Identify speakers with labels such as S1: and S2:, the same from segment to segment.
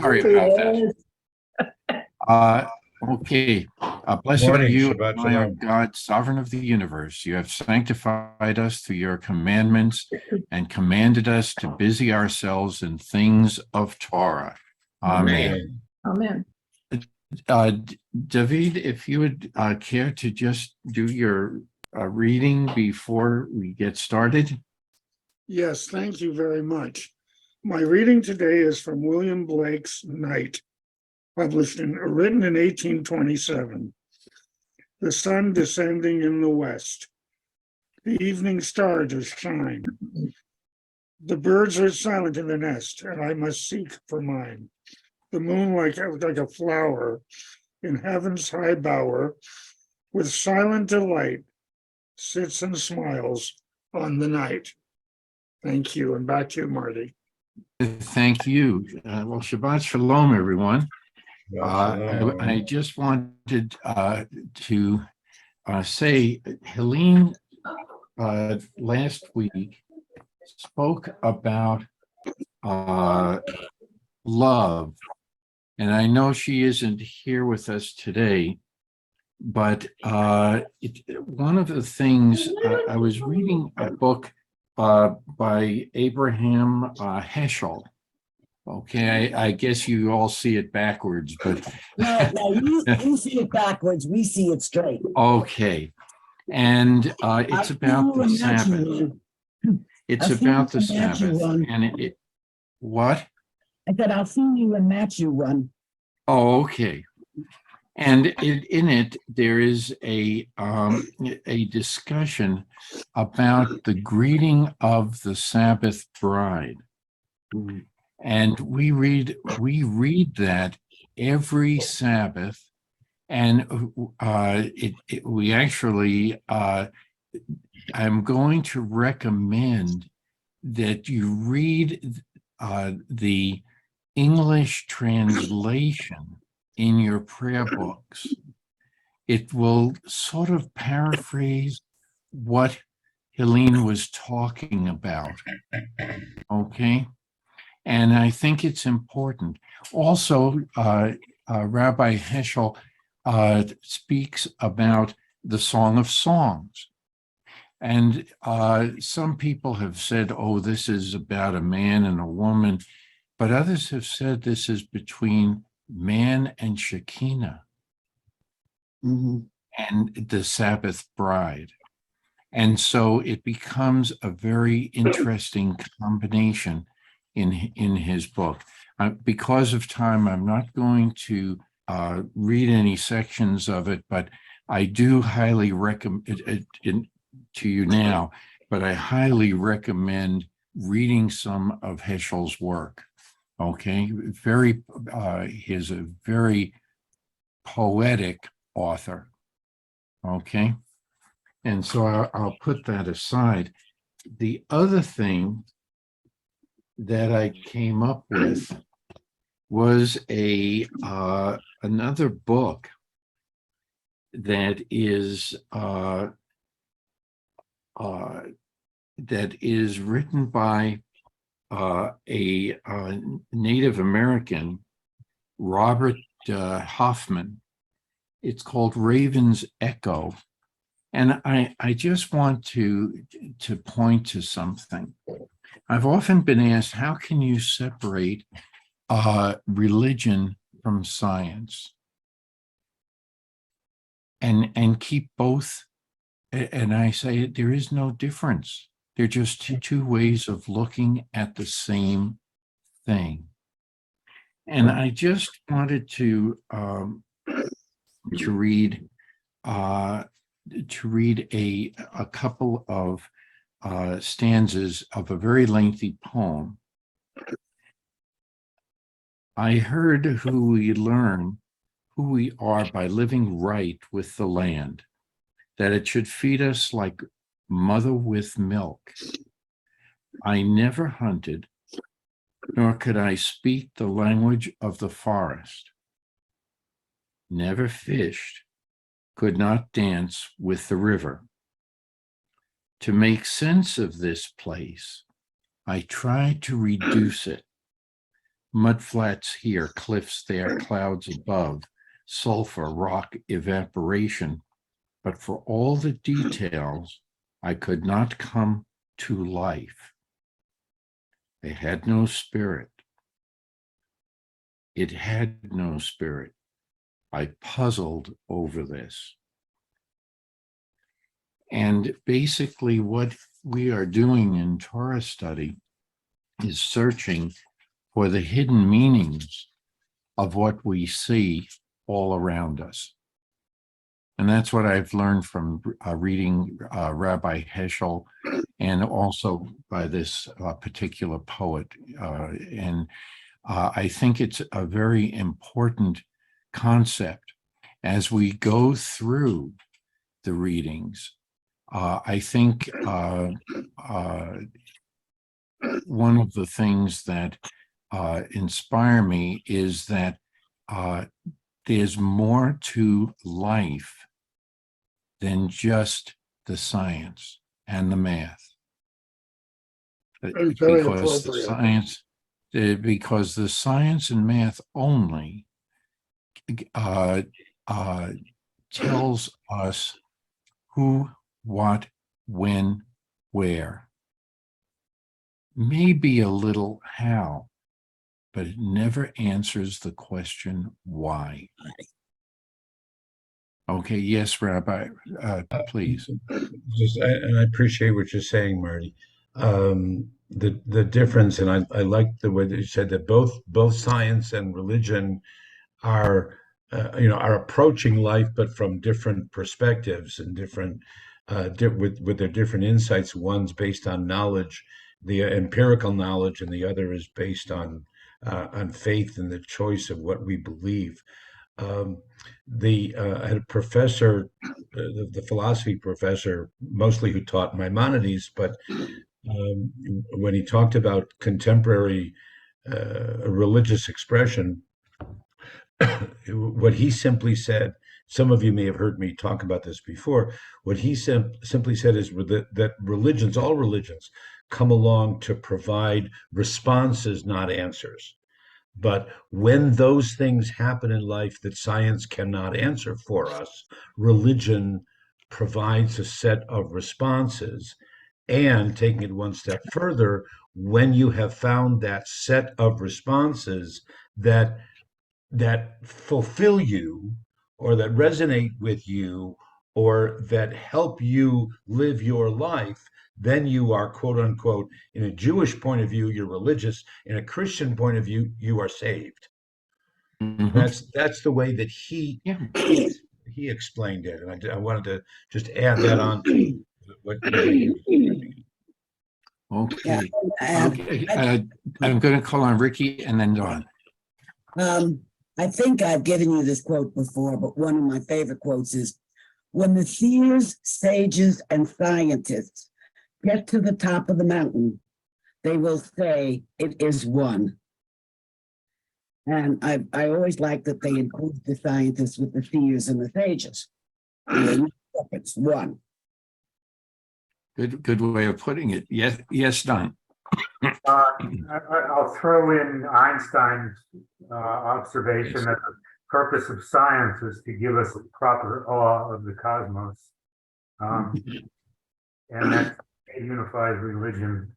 S1: Sorry about that. Uh, okay. Blessed are
S2: Morning,
S1: you,
S2: Shabbat
S1: Adonai, our
S2: Shalom.
S1: God, sovereign of the universe. You have sanctified us through your commandments and commanded us to busy ourselves in things of Torah. Amen.
S3: Amen.
S1: David, if you would care to just do your reading before we get started.
S4: Yes, thank you very much. My reading today is from William Blake's Night, written in 1827. The sun descending in the west. The evening star does shine. The birds are silent in the nest, and I must seek for mine. The moon like a flower in heaven's high bower, with silent delight, sits and smiles on the night. Thank you, and back to you, Marty.
S1: Thank you. Well, Shabbat Shalom, everyone.
S2: Shalom.
S1: I just wanted to say, Helene last week spoke about love, and I know she isn't here with us today, but one of the things, I was reading a book by Abraham Heschel. Okay, I guess you all see it backwards, but
S5: No, you see it backwards. We see it straight.
S1: okay. And it's about the Sabbath. It's about the Sabbath. And it what?
S5: I said, I'll see you and match you one.
S1: Oh, okay. And in it, there is a discussion about the greeting of the Sabbath bride. And we read that every Sabbath, and we actually, I'm going to recommend that you read the English translation in your prayer books. It will sort of paraphrase what Helene was talking about. Okay. And I think it's important. Also, Rabbi Heschel speaks about the Song of Songs. And some people have said, oh, this is about a man and a woman, but others have said this is between man and Shekinah and the Sabbath bride. And so it becomes a very interesting combination in his book. Because of time, I'm not going to read any sections of it, but I do highly recommend it to you now, but I highly recommend reading some of Heschel's work. Okay, he's a very poetic author. Okay, and so I'll put that aside. The other thing that I came up with was another book that is written by a Native American, Robert Hoffman. It's called Raven's Echo. And I just want to point to something. I've often been asked, how can you separate religion from science and keep both? And I say there is no difference. They're just two ways of looking at the same thing. And I just wanted to read a couple of stanzas of a very lengthy poem. I heard who we learn who we are by living right with the land, that it should feed us like mother with milk. I never hunted, nor could I speak the language of the forest. Never fished, could not dance with the river. To make sense of this place, I tried to reduce it, mudflats here, cliffs there, clouds above, sulfur, rock, evaporation. But for all the details, I could not come to life. They had no spirit. It had no spirit. I puzzled over this. And basically what we are doing in Torah study is searching for the hidden meanings of what we see all around us. And that's what I've learned from reading Rabbi Heschel and also by this particular poet. And I think it's a very important concept as we go through the readings. I think one of the things that inspire me is that there's more to life than just the science and the math.
S4: It's very
S1: Because the
S4: appropriate.
S1: because the science and math only tells us who, what, when, where. Maybe a little how, but it never answers the question why. Okay, yes, Rabbi, please.
S2: And I appreciate what you're saying, Marty. The difference, and I like the way that you said that both science and religion are are approaching life, but from different perspectives and different with their different insights. One's based on knowledge, the empirical knowledge, and the other is based on faith and the choice of what we believe. I had a professor, the philosophy professor, mostly who taught Maimonides, but when he talked about contemporary religious expression, what he simply said, some of you may have heard me talk about this before, what he simply said is that religions, all religions, come along to provide responses, not answers. But when those things happen in life that science cannot answer for us, religion provides a set of responses. And taking it one step further, when you have found that set of responses that fulfill you or that resonate with you or that help you live your life, then you are, quote unquote, in a Jewish point of view, you're religious. In a Christian point of view, you are saved.
S1: Mhm.
S2: That's the way that he
S1: Yeah.
S2: he explained it, and I wanted to just add that on to what you were
S5: Yeah,
S1: Okay. Okay. I'm going to call on Ricky and then Dawn.
S5: I think I've given you this quote before, but one of my favorite quotes is, when the seers, sages, and scientists get to the top of the mountain, they will say it is one. And I always like that they include the scientists with the seers and the sages. It's one.
S1: Good way of putting it. Yes, Don.
S3: I'll throw in Einstein's observation that the purpose of science is to give us a proper awe of the cosmos. And that unifies religion.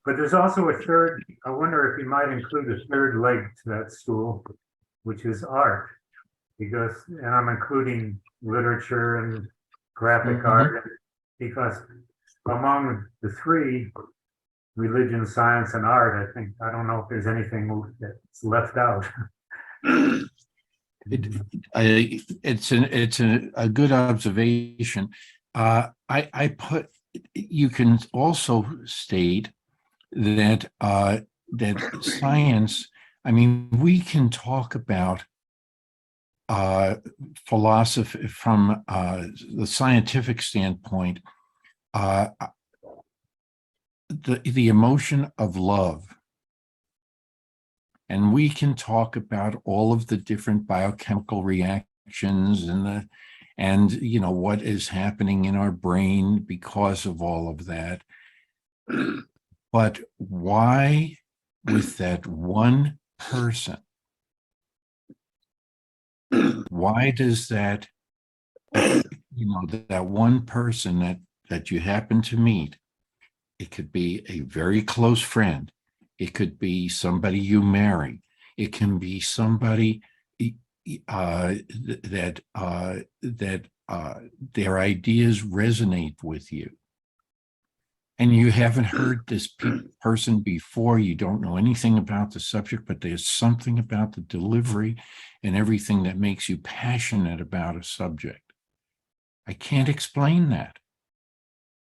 S3: But there's also a third, I wonder if you might include a third leg to that stool, which is art. Because, and I'm including literature and graphic art, because among the three, religion, science, and art, I don't know if there's anything that's left out.
S1: It's a good observation. You can also state that that science, I mean, we can talk about philosophy from the scientific standpoint, the emotion of love. And we can talk about all of the different biochemical reactions and what is happening in our brain because of all of that. But why, with that one person. Why does that, that one person that you happen to meet, it could be a very close friend, it could be somebody you marry, it can be somebody that their ideas resonate with you, and you haven't heard this person before, you don't know anything about the subject, but there's something about the delivery and everything that makes you passionate about a subject. I can't explain that.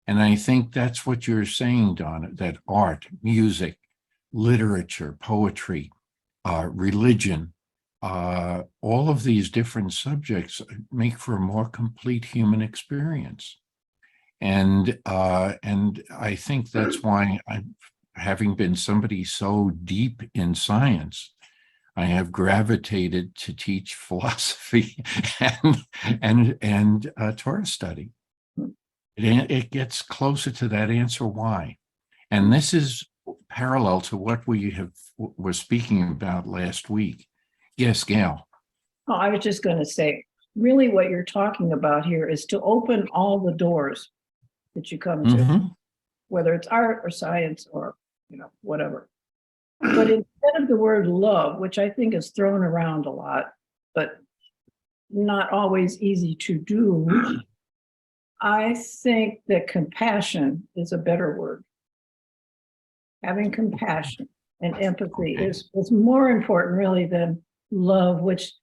S1: And I think that's what you're saying, Donna, that art, music, literature, poetry, religion, all of these different subjects make for a more complete human experience. And I think that's why, having been somebody so deep in science, I have gravitated to teach philosophy and Torah study. It gets closer to that answer why. And this is parallel to what we were speaking about last week. Yes, Gail.
S6: Oh, I was just going to say, really what you're talking about here is to open all the doors that you come to, whether it's art or science or, whatever. But instead of the word love, which I think is thrown around a lot, but not always easy to do, I think that compassion is a better word. Having compassion and empathy is more important really than love, which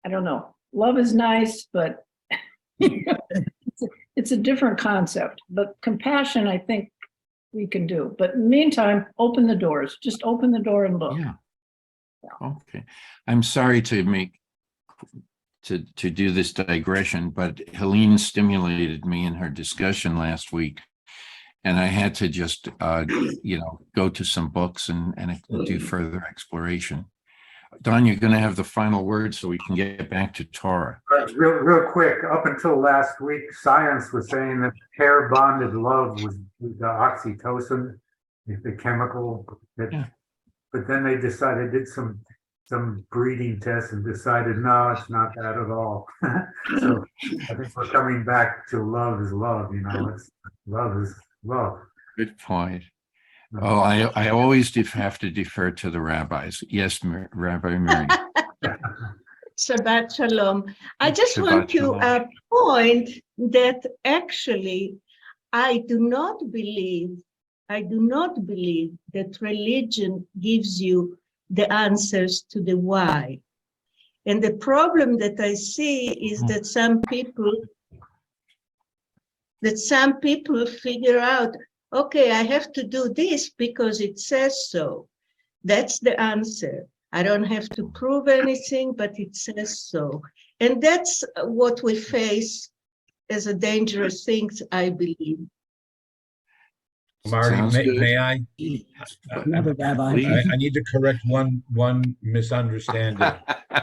S6: I don't know. Love is nice, but it's a different concept. But compassion, I think we can do. But in the meantime, open the doors. Just open the door and look.
S1: Yeah. Okay. I'm sorry to do this digression, but Helene stimulated me in her discussion last week, and I had to just go to some books and do further exploration. Don, you're going to have the final word so we can get back to Torah.
S3: Real quick, up until last week, science was saying that pair bonded love was the oxytocin, the chemical. But then they did some breeding tests and decided, no, it's not that at all. So I think we're coming back to love is love, love is love.
S1: Good point. Oh, I always have to defer to the rabbis. Yes, Rabbi Mary.
S7: Shabbat Shalom. I just
S1: Shabbat
S7: want to
S1: Shalom.
S7: point that actually I do not believe that religion gives you the answers to the why. And the problem that I see is that some people figure out, okay, I have to do this because it says so. That's the answer. I don't have to prove anything, but it says so. And that's what we face as a dangerous thing, I believe.
S2: Marty, may I?
S5: Another rabbi.
S2: I need to correct one misunderstanding,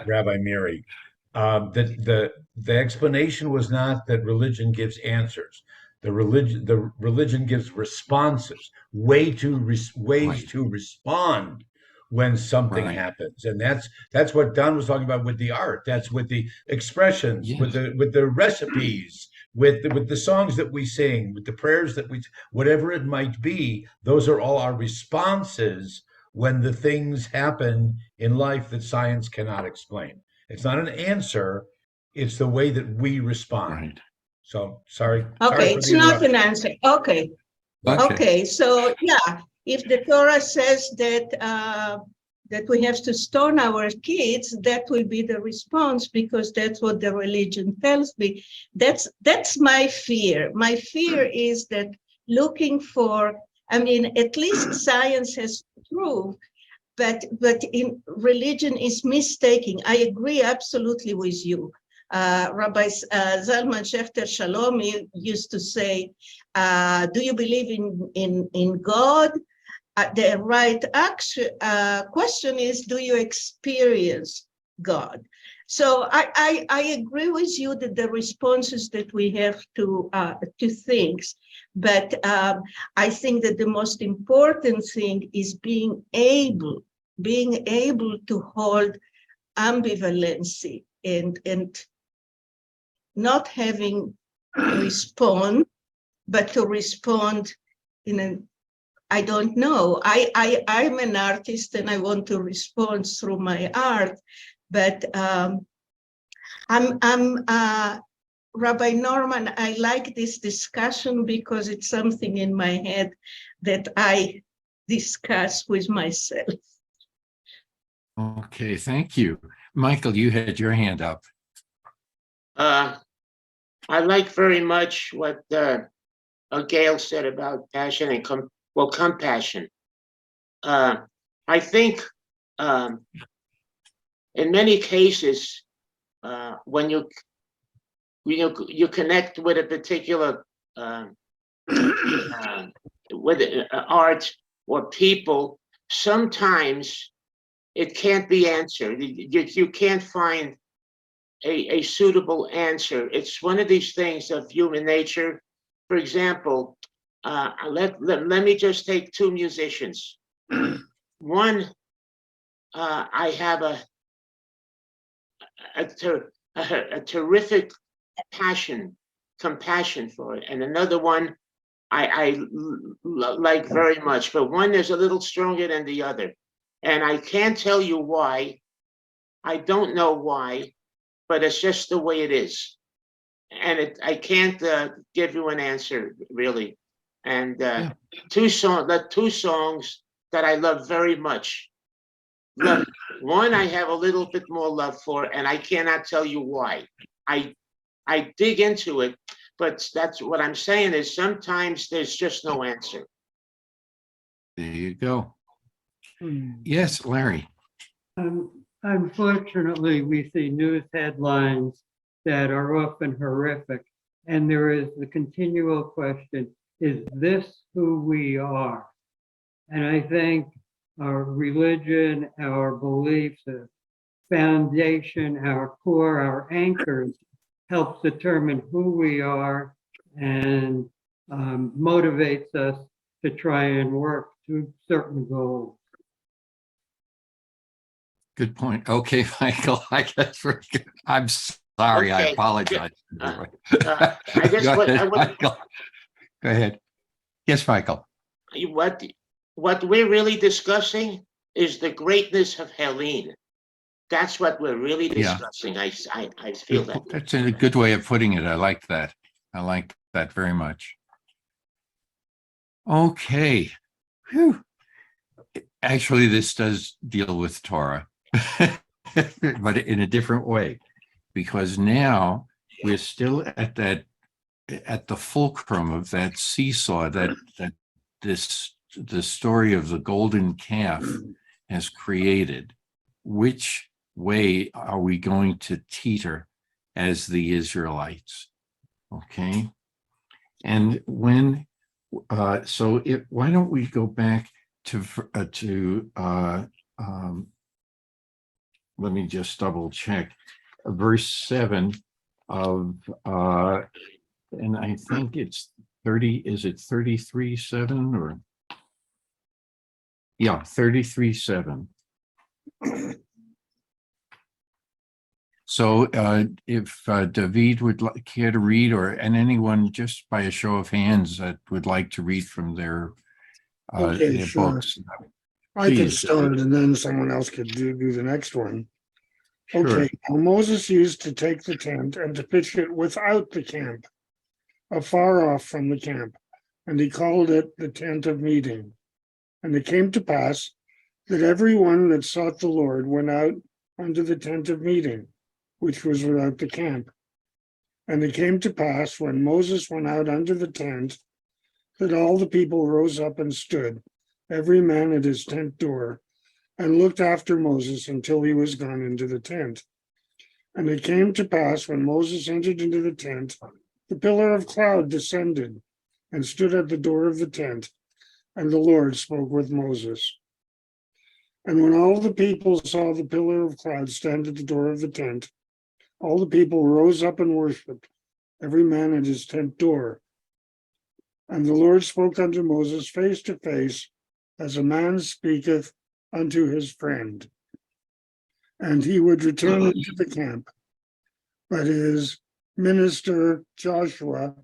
S2: Rabbi Mary. The explanation was not that religion gives answers. The religion gives responses, ways to respond when something happens, and that's what Don was talking about with the art. That's with the expressions, with the recipes, with the songs that we sing, with the prayers that whatever it might be. Those are all our responses when the things happen in life that science cannot explain. It's not an answer; it's the way that we respond.
S1: Right.
S2: So sorry.
S7: Okay, it's not an answer. Okay. So yeah, if the Torah says that we have to stone our kids, that will be the response because that's what the religion tells me. That's my fear. My fear is that looking for, at least science has proved, but in religion is mistaking. I agree absolutely with you. Rabbi Zalman Schachter Shalom used to say, do you believe in God? The right question is, do you experience God? So I agree with you that the responses that we have to things, but I think that the most important thing is being able being able to hold ambivalency and not having respond, but to respond in an, I don't know. I'm an artist and I want to respond through my art, but Rabbi Norman, I like this discussion because it's something in my head that I discuss with myself.
S1: Okay, thank you. Michael, you had your hand up.
S8: I like very much what Gail said about passion and compassion. I think in many cases, when you connect with a particular with art or people, sometimes it can't be answered. You can't find a suitable answer. It's one of these things of human nature. For example, let me just take two musicians. One, I have a terrific compassion for it, and another one I like very much, but one is a little stronger than the other, and I can't tell you why. I don't know why, but it's just the way it is, and I can't give you an answer really. And two songs that I love very much. One I have a little bit more love for, and I cannot tell you why. I dig into it, but that's what I'm saying is sometimes there's just no answer.
S1: There you go. Yes, Larry.
S9: Unfortunately, we see news headlines that are often horrific, and there is the continual question, is this who we are? And I think our religion, our beliefs, our foundation, our core, our anchors helps determine who we are and motivates us to try and work to certain goals.
S1: Good point. Okay, Michael, I guess I'm sorry. I
S8: Okay.
S1: apologize.
S8: I just
S1: Go
S8: what-
S1: ahead,
S8: I would-
S1: Michael. Go ahead. Yes, Michael.
S8: What we're really discussing is the greatness of Helene. That's what we're really discussing. I feel that.
S1: That's a good way of putting it. I like that. I like that very much. Okay. Whew. Actually, this does deal with Torah, but in a different way, because now we're still at the fulcrum of that seesaw that the story of the golden calf has created. Which way are we going to teeter as the Israelites? Okay. And why don't we go back to let me just double check verse 7 of and I think it's 30, is it 33:7 or? Yeah, 33:7. So if David would care to read, and anyone just by a show of hands that would like to read from their
S4: Sure.
S1: books.
S4: I could
S1: Please.
S4: start and then someone else could do the next one.
S1: Sure.
S4: Okay, now Moses used to take the tent and to pitch it without the camp, afar off from the camp, and he called it the tent of meeting. And it came to pass that everyone that sought the Lord went out unto the tent of meeting, which was without the camp. And it came to pass when Moses went out unto the tent, that all the people rose up and stood, every man at his tent door, and looked after Moses until he was gone into the tent. And it came to pass when Moses entered into the tent, the pillar of cloud descended and stood at the door of the tent, and the Lord spoke with Moses. And when all the people saw the pillar of cloud stand at the door of the tent, all the people rose up and worshipped, every man at his tent door. And the Lord spoke unto Moses face to face, as a man speaketh unto his friend. And he would return into the camp. But his minister Joshua,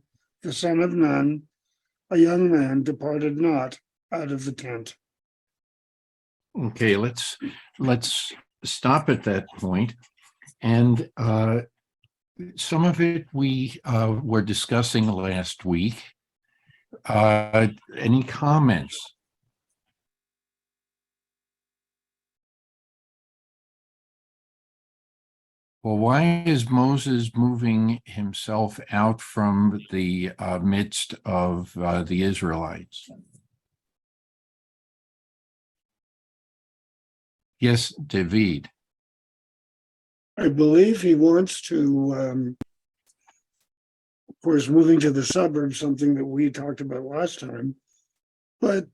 S4: the son of Nun, a young man, departed not out of the tent.
S1: Okay, let's stop at that point. And some of it we were discussing last week. Any comments? Well, why is Moses moving himself out from the midst of the Israelites? Yes, David.
S4: I believe he wants to, of course, moving to the suburbs, something that we talked about last time. But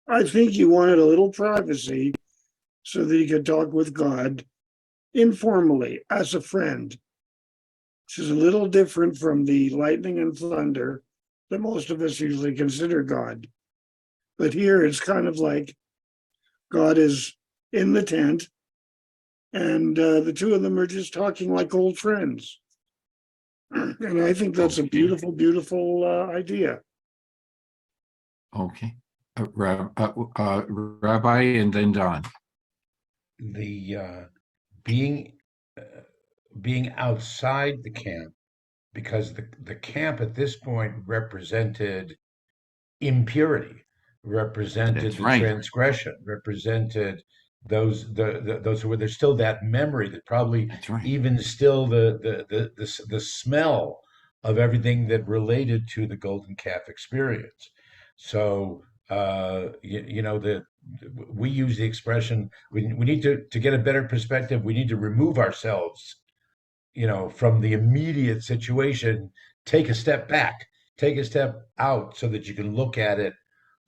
S4: I think he wanted a little privacy so that he could talk with God informally as a friend, which is a little different from the lightning and thunder that most of us usually consider God. But here it's kind of like God is in the tent and the two of them are just talking like old friends. And I think that's a beautiful, beautiful idea.
S1: Okay. Rabbi and then Don.
S2: The being outside the camp, because the camp at this point represented impurity, represented
S1: That's
S2: the
S1: right.
S2: transgression, represented those those who were there's still that memory that probably
S1: That's right.
S2: even still the smell of everything that related to the golden calf experience. So you know that we use the expression we need to get a better perspective, we need to remove ourselves, you know, from the immediate situation, take a step back, take a step out so that you can look at it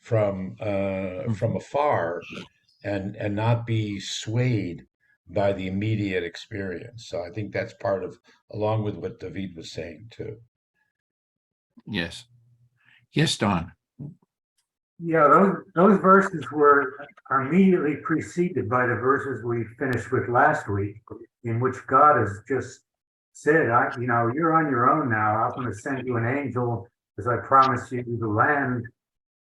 S2: from afar and not be swayed by the immediate experience. So I think that's part of, along with what David was saying too.
S1: Yes. Yes, Don.
S3: Yeah, those verses are immediately preceded by the verses we finished with last week, in which God has just said, you're on your own now. I'm going to send you an angel as I promised you the land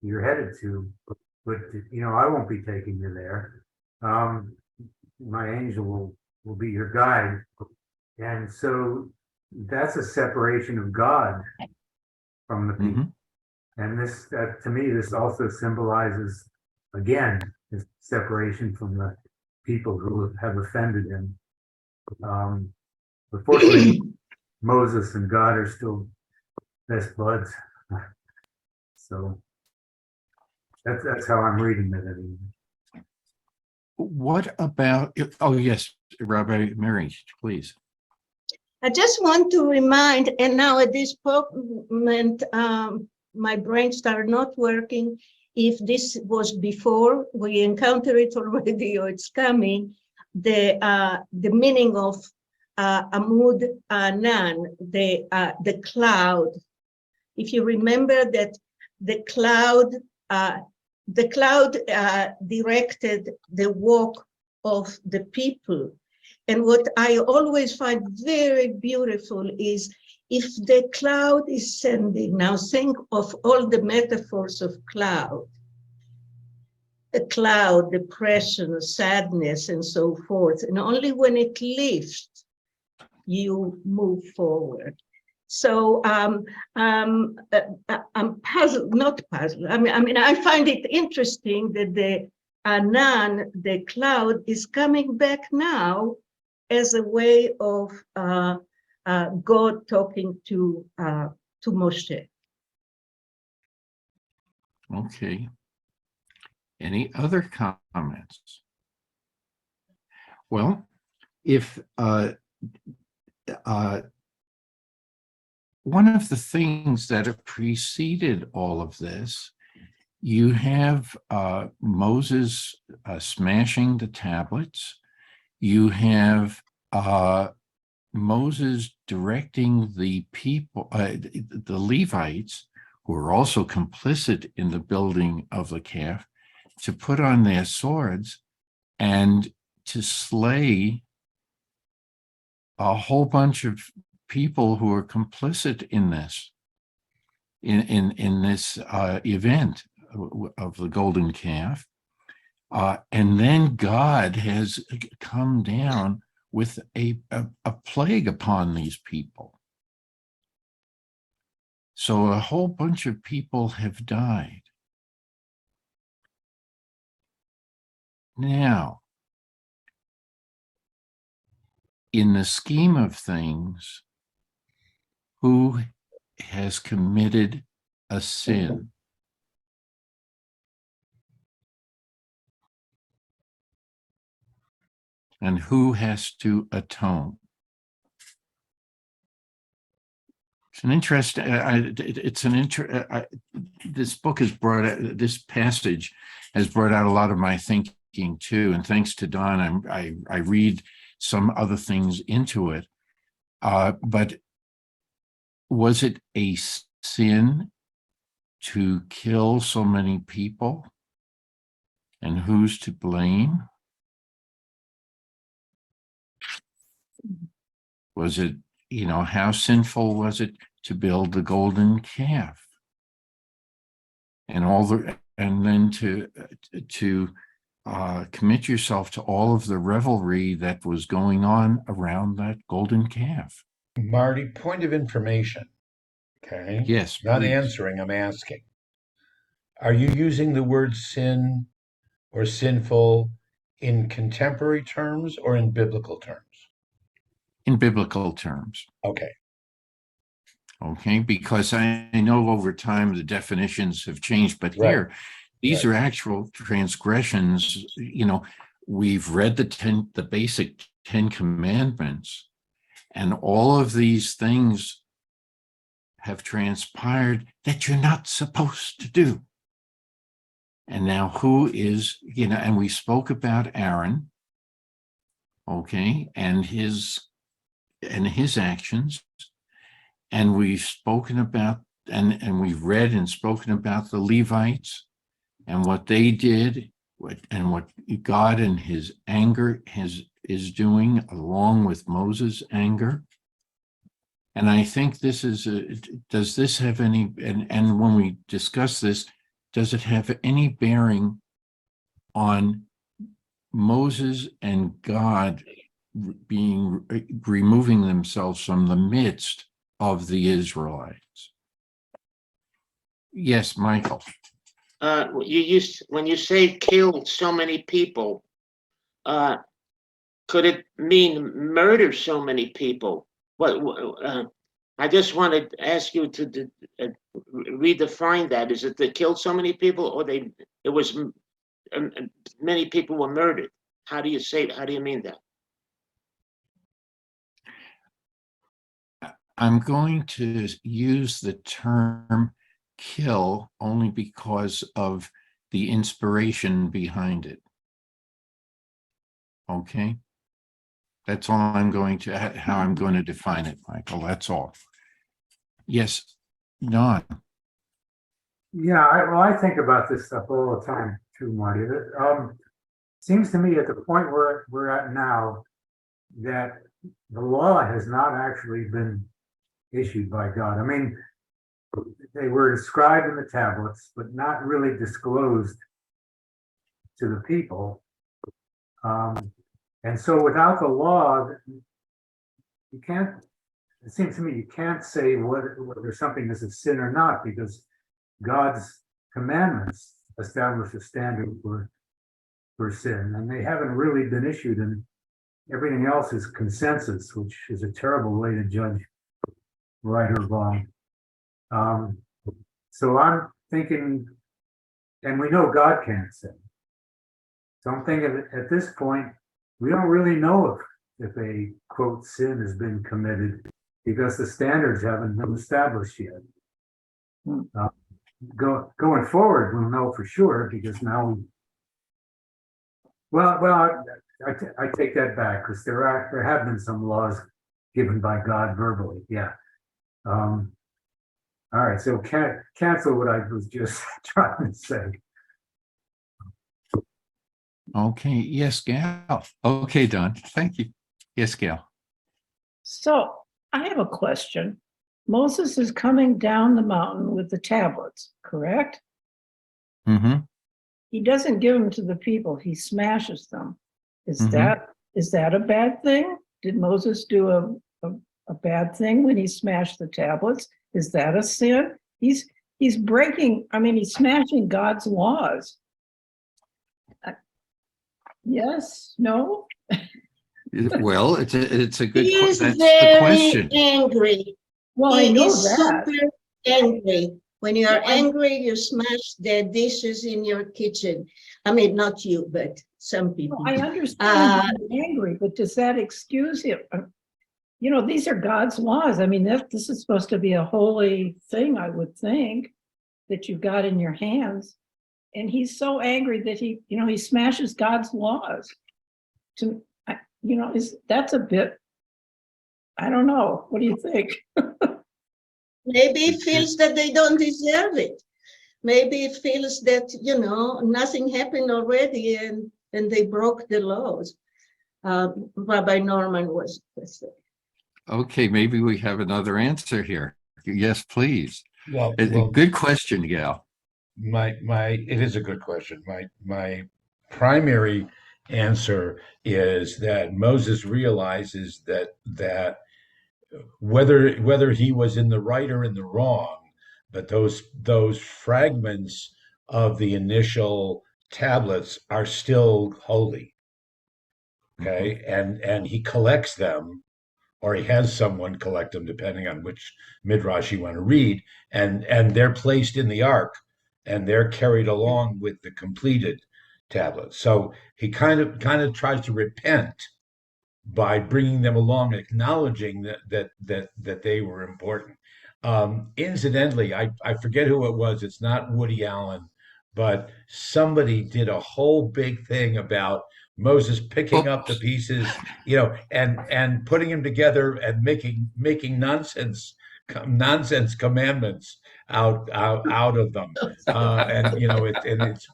S3: you're headed to, but I won't be taking you there. My angel will be your guide. And so that's a separation of God from the people. And this, to me, this also symbolizes, again, this separation from the people who have offended him. But fortunately, Moses and God are still best buds. So that's how I'm reading it anyway.
S1: What about, oh yes, Rabbi Mary, please.
S7: I just want to remind, and now at this moment, my brain started not working. If this was before we encounter it already or it's coming, the meaning of Amud Anan, the cloud. If you remember that the cloud directed the walk of the people. And what I always find very beautiful is if the cloud is sending, now think of all the metaphors of cloud, a cloud, depression, sadness, and so forth. And only when it lifts, you move forward. So I'm puzzled, not puzzled. I mean, I find it interesting that the Anan, the cloud, is coming back now as a way of God talking to Moshe.
S1: Okay. Any other comments? Well, if one of the things that have preceded all of this, you have Moses smashing the tablets. You have Moses directing the people, the Levites, who are also complicit in the building of the calf, to put on their swords and to slay a whole bunch of people who are complicit in this, in this event of the golden calf. And then God has come down with a plague upon these people. So a whole bunch of people have died. Now, in the scheme of things, who has committed a sin? And who has to atone? It's an interest. This book has brought out, this passage has brought out a lot of my thinking too. And thanks to Don, I read some other things into it. But was it a sin to kill so many people? And who's to blame? Was it, how sinful was it to build the golden calf? And then to commit yourself to all of the revelry that was going on around that golden calf.
S2: Marty, point of information. Okay.
S1: Yes,
S2: Not
S1: please.
S2: answering, I'm asking. Are you using the word sin or sinful in contemporary terms or in biblical terms?
S1: In biblical terms.
S2: Okay.
S1: Okay, because I know over time the definitions have changed, but
S2: Right.
S1: here, these are actual transgressions. We've read the basic 10 commandments, and all of these things have transpired that you're not supposed to do. And now who is, and we spoke about Aaron, okay, and his actions. And we've spoken about, and we've read and spoken about the Levites and what they did, and what God in his anger is doing along with Moses' anger. And I think this is, does this have any, and when we discuss this, does it have any bearing on Moses and God removing themselves from the midst of the Israelites? Yes, Michael.
S8: When you say killed so many people, could it mean murder so many people? I just want to ask you to redefine that. Is it they killed so many people, or many people were murdered? How do you mean that?
S1: I'm going to use the term kill only because of the inspiration behind it. Okay? That's all how I'm going to define it, Michael. That's all. Yes, Don.
S3: Yeah, I think about this stuff all the time too, Marty. Seems to me at the point where we're at now that the law has not actually been issued by God. I mean, they were inscribed in the tablets, but not really disclosed to the people. And so without the law, you can't, it seems to me, you can't say whether something is a sin or not, because God's commandments establish a standard for sin, and they haven't really been issued, and everything else is consensus, which is a terrible way to judge right or wrong. So I'm thinking, and we know God can't sin. So I'm thinking at this point, we don't really know if a quote sin has been committed, because the standards haven't been established yet. Going forward, we'll know for sure, because now I take that back, because there have been some laws given by God verbally. Yeah. All right. So cancel what I was just trying to say.
S1: Okay, yes, Gail. Okay, Don, thank you. Yes, Gail.
S6: So I have a question. Moses is coming down the mountain with the tablets, correct?
S1: Mm-hmm.
S6: He doesn't give them to the people, he smashes them. Is
S1: Mhm.
S6: that a bad thing? Did Moses do a bad thing when he smashed the tablets? Is that a sin? He's breaking, I mean, he's smashing God's laws. Yes, no?
S1: Well, it's a good,
S7: He is
S1: that's the
S7: very
S1: question.
S7: angry.
S6: Well, I
S7: He
S6: know
S7: is
S6: that.
S7: super angry. When you are
S6: Well,
S7: angry, you smash the dishes in your kitchen. I mean, not you, but some people.
S6: I understand
S7: Uh,
S6: being angry, but does that excuse him? You know, these are God's laws. I mean, this is supposed to be a holy thing, I would think, that you've got in your hands. And he's so angry that he smashes God's laws. That's a bit, I don't know. What do you think?
S7: Maybe he feels that they don't deserve it. Maybe he feels that, nothing happened already and they broke the laws. Rabbi Norman was.
S1: Okay, maybe we have another answer here. Yes, please.
S2: Well,
S1: Good question, Gail.
S2: it is a good question. My primary answer is that Moses realizes that whether he was in the right or in the wrong, but those fragments of the initial tablets are still holy. Okay, and he collects them, or he has someone collect them, depending on which midrash you want to read, and they're placed in the ark, and they're carried along with the completed tablets. So he kind of tries to repent by bringing them along, acknowledging that they were important. Incidentally, I forget who it was. It's not Woody Allen, but somebody did a whole big thing about Moses picking up the pieces, and putting them together and making nonsense commandments out of them.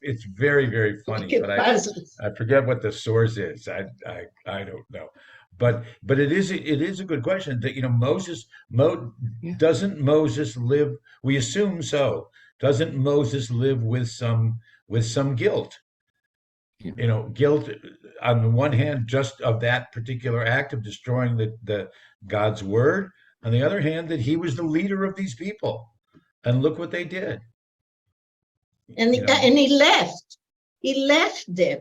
S2: It's very, very funny, but I forget what the source is. I don't know, but it is a good question that doesn't Moses live? We assume so. Doesn't Moses live with some guilt? Guilt on the one hand, just of that particular act of destroying the God's word. On the other hand, that he was the leader of these people, and look what they did.
S7: And he left. He left them.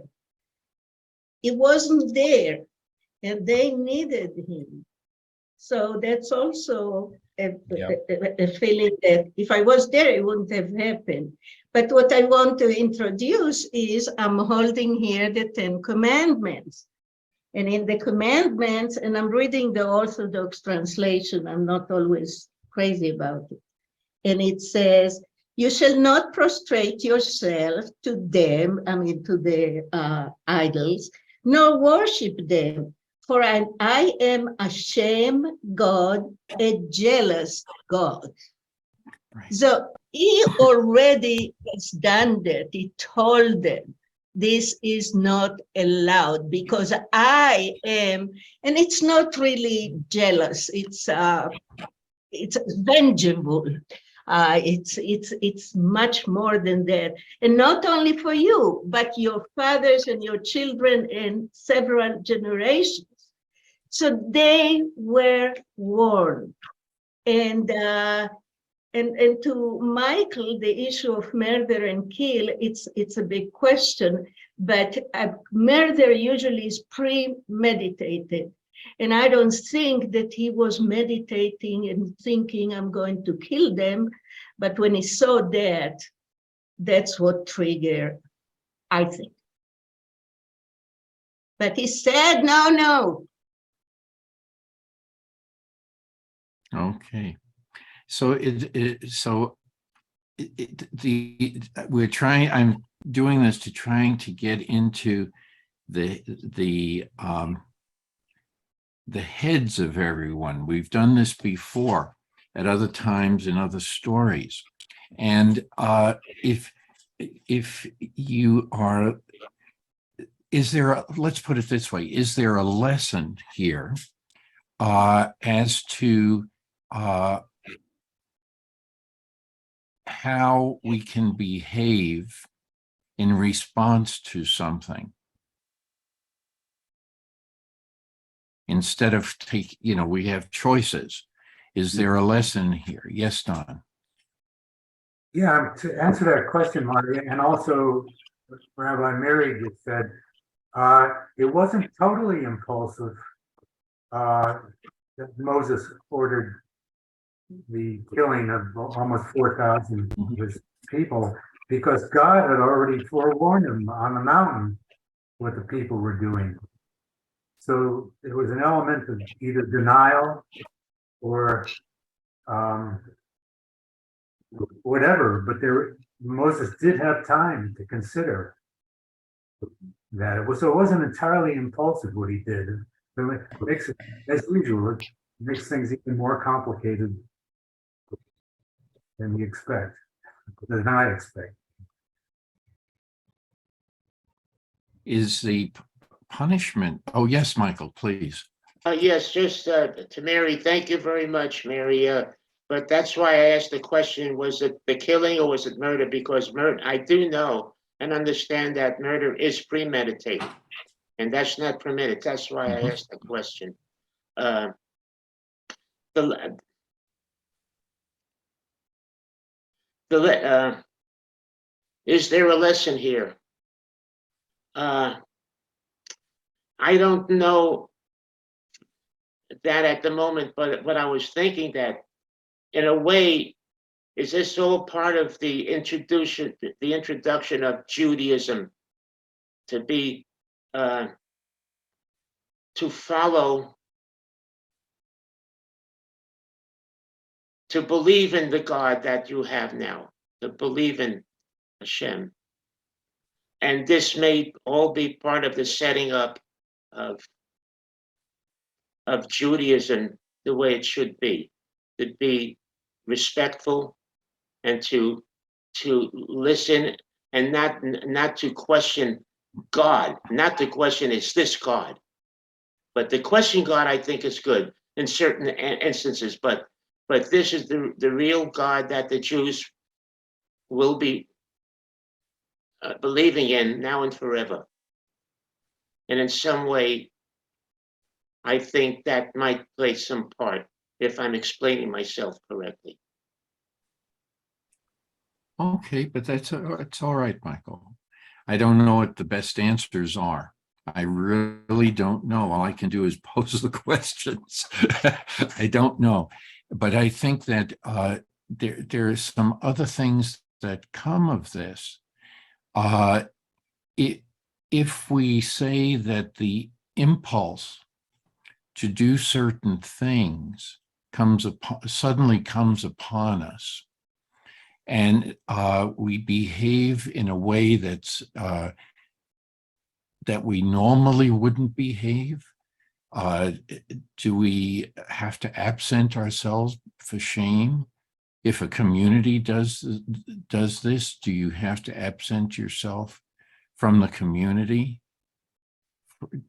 S7: He wasn't there, and they needed him. So that's also a feeling that if I was there, it wouldn't have happened. But what I want to introduce is I'm holding here the 10 Commandments. And in the commandments, and I'm reading the Orthodox translation, I'm not always crazy about it. And it says, you shall not prostrate yourself to them, to the idols, nor worship them. For I am Hashem, God, a jealous God. Right. So he already has done that. He told them, this is not allowed because I am, and it's not really jealous. It's vengeful. It's much more than that. And not only for you, but your fathers and your children and several generations. So they were warned. And to Michael, the issue of murder and kill, it's a big question, but murder usually is premeditated. And I don't think that he was meditating and thinking, I'm going to kill them. But when he saw that, that's what triggered, I think. But he said, no.
S1: Okay. I'm doing this to trying to get into the heads of everyone. We've done this before at other times in other stories. And if you are let's put it this way, is there a lesson here as to how we can behave in response to something? Instead of we have choices. Is there a lesson here? Yes, Don.
S3: Yeah, to answer that question, Marty, and also Rabbi Mary just said, it wasn't totally impulsive that Moses ordered the killing of almost 4,000 of his people, because God had already forewarned him on the mountain what the people were doing. So it was an element of either denial or whatever, but Moses did have time to consider that. So it wasn't entirely impulsive what he did. So it makes it, as usual, it makes things even more complicated than we expect, than I expect.
S1: Is the punishment? Oh, yes, Michael, please.
S8: Yes, just to Mary, thank you very much, Mary. But that's why I asked the question, was it the killing or was it murder? Because murder, I do know and understand that murder is premeditated, and that's not permitted. That's why I asked the question. Is there a lesson here? I don't know that at the moment, but I was thinking that in a way, is this all part of the introduction of Judaism to be to follow, to believe in the God that you have now, to believe in Hashem? And this may all be part of the setting up of Judaism the way it should be, to be respectful and to listen and not to question God, not to question, is this God? But the question God, I think, is good in certain instances, but this is the real God that the Jews will be believing in now and forever. And in some way, I think that might play some part, if I'm explaining myself correctly.
S1: Okay, but it's all right, Michael. I don't know what the best answers are. I really don't know. All I can do is pose the questions. I don't know. But I think that there are some other things that come of this. If we say that the impulse to do certain things suddenly comes upon us, and we behave in a way that's that we normally wouldn't behave, do we have to absent ourselves for shame? If a community does this, do you have to absent yourself from the community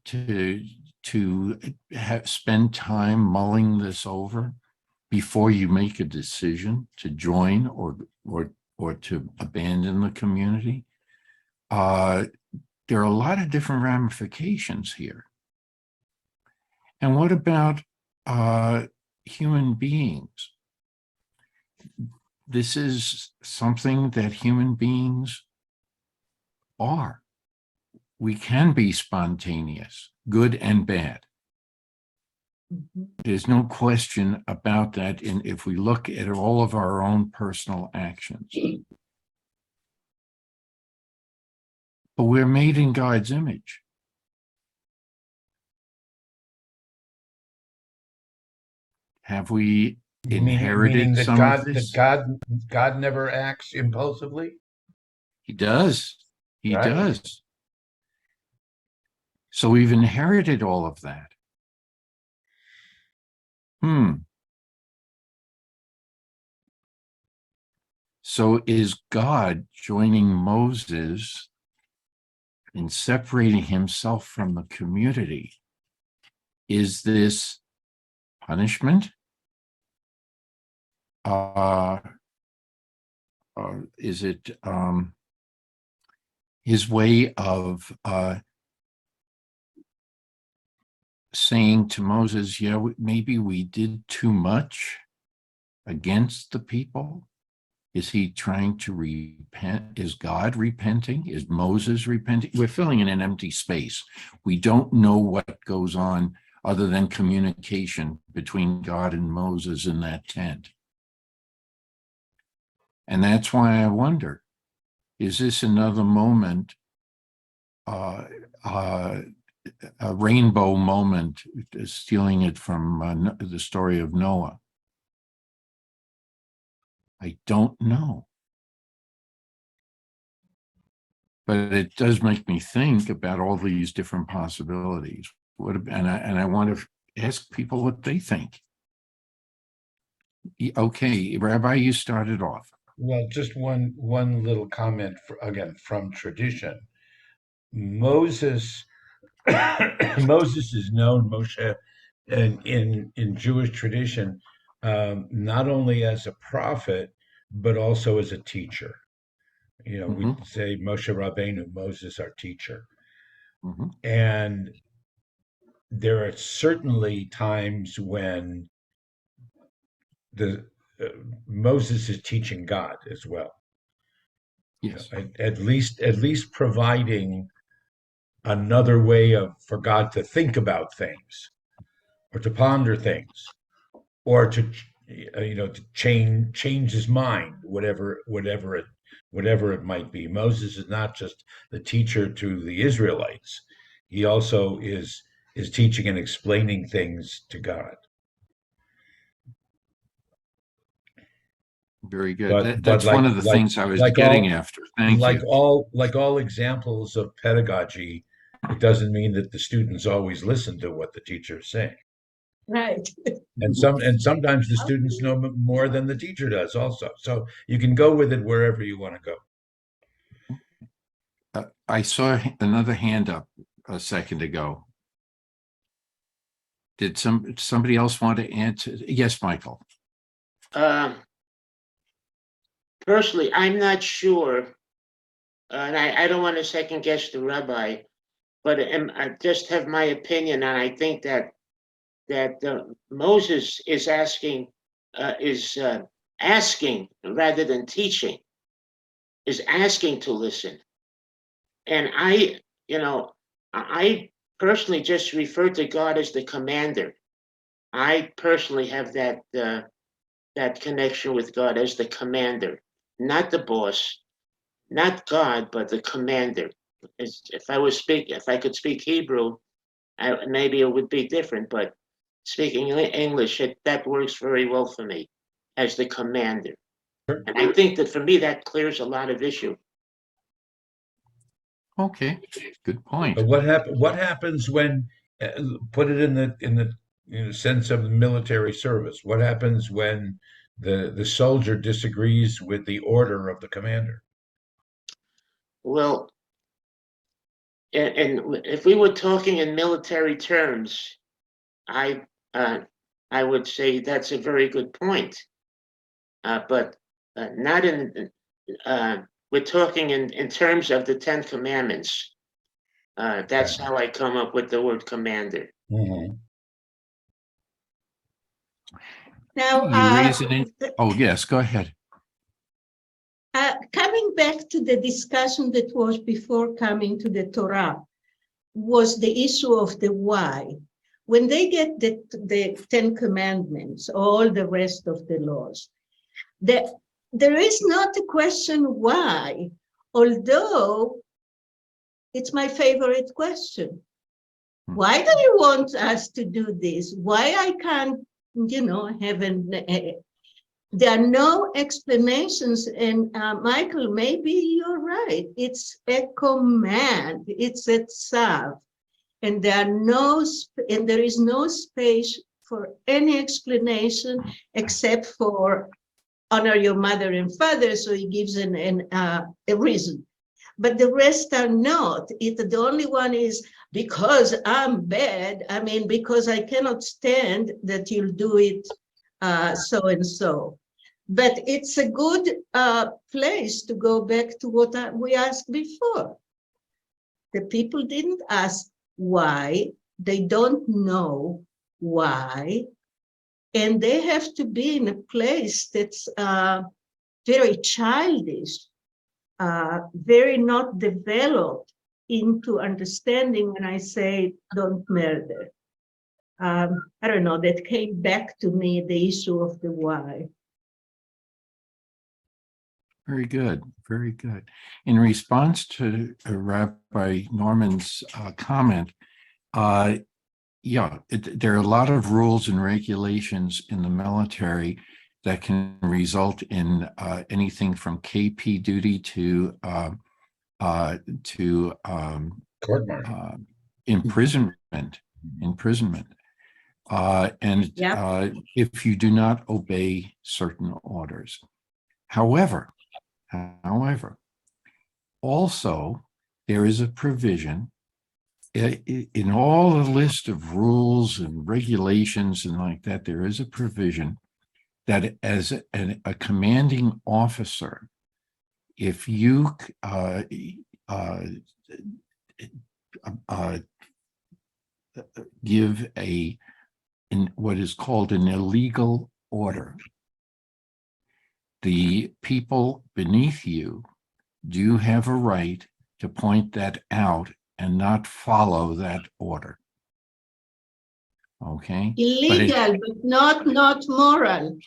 S1: to spend time mulling this over before you make a decision to join or to abandon the community? There are a lot of different ramifications here. And what about human beings? This is something that human beings are. We can be spontaneous, good and bad. There's no question about that if we look at all of our own personal actions. But we're made in God's image. Have we inherited
S2: that
S1: some of this?
S2: God never acts impulsively?
S1: He does. He
S2: Right.
S1: does. So we've inherited all of that. So is God joining Moses in separating himself from the community. Is this punishment? Is it his way of saying to Moses, yeah, maybe we did too much against the people? Is he trying to repent? Is God repenting? Is Moses repenting? We're filling in an empty space. We don't know what goes on other than communication between God and Moses in that tent. And that's why I wonder, is this another moment, a rainbow moment, stealing it from the story of Noah? I don't know. But it does make me think about all these different possibilities. And I want to ask people what they think. Okay, Rabbi, you started off.
S2: Well, just one little comment again from tradition. Moses Moses is known, Moshe, in Jewish tradition, not only as a prophet but also as a teacher. You know, we say Moshe Rabbeinu, Moses, our teacher. And there are certainly times when Moses is teaching God as well.
S1: Yes.
S2: At least providing another way for God to think about things, or to ponder things, or to to change his mind, whatever it might be. Moses is not just the teacher to the Israelites; he also is teaching and explaining things to God.
S1: Very good. That's one of the things I was getting after. Thank you.
S2: Like all examples of pedagogy, it doesn't mean that the students always listen to what the teacher is saying.
S7: Right.
S2: And sometimes the students know more than the teacher does also. So you can go with it wherever you want to
S1: go. I saw another hand up a second ago. Did somebody else want to answer? Yes, Michael.
S8: Personally, I'm not sure, and I don't want to second guess the rabbi, but I just have my opinion, and I think that Moses is asking rather than teaching, is asking to listen, and I personally just refer to God as the commander. I personally have that connection with God as the commander. Not the boss, not God, but the commander. If I could speak Hebrew, maybe it would be different. But speaking English, that works very well for me as the commander. Sure. And I think that for me that clears a lot of issue.
S1: Okay, good point.
S2: But what happens when put it in the sense of the military service? What happens when the soldier disagrees with the order of the commander?
S8: Well, and if we were talking in military terms, I would say that's a very good point. But not in. We're talking in terms of the Ten Commandments. That's how I come up with the word commander.
S2: Mm-hmm.
S7: Now,
S1: oh yes, go ahead.
S7: Coming back to the discussion that was before coming to the Torah, was the issue of the why. When they get the Ten Commandments, all the rest of the laws, there is not a question why, although it's my favorite question. Why do you want us to do this? Why I can't, there are no explanations. And Michael, maybe you're right. It's a command. It's a tzav. And there is no space for any explanation except for honor your mother and father. So he gives a reason. but the rest are not. The only one is because I'm bad. I mean, because I cannot stand that you'll do it so and so. But it's a good place to go back to what we asked before. The people didn't ask why. They don't know why. And they have to be in a place that's very childish, very not developed into understanding when I say don't murder. I don't know, that came back to me, the issue of the why.
S1: Very good, very good. In response to Rabbi Norman's comment, there are a lot of rules and regulations in the military that can result in anything from KP duty to
S2: Court-martial.
S1: imprisonment. And if you do not obey certain orders. However, also there is a provision in all the list of rules and regulations and like that. There is a provision that as a commanding officer, if you give what is called an illegal order, the people beneath you do have a right to point that out and not follow that order. Okay?
S7: Illegal, but not moral.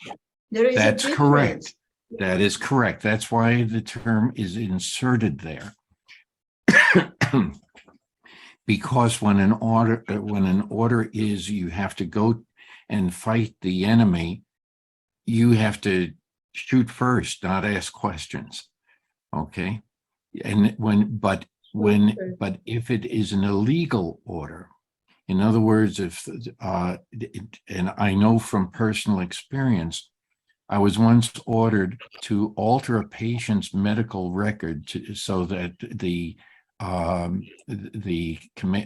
S7: There is
S1: that's
S7: a difference.
S1: Correct. That is correct. That's why the term is inserted there. Because when an order is you have to go and fight the enemy, you have to shoot first, not ask questions. Okay? And but if it is an illegal order, in other words, if and I know from personal experience, I was once ordered to alter a patient's medical record so that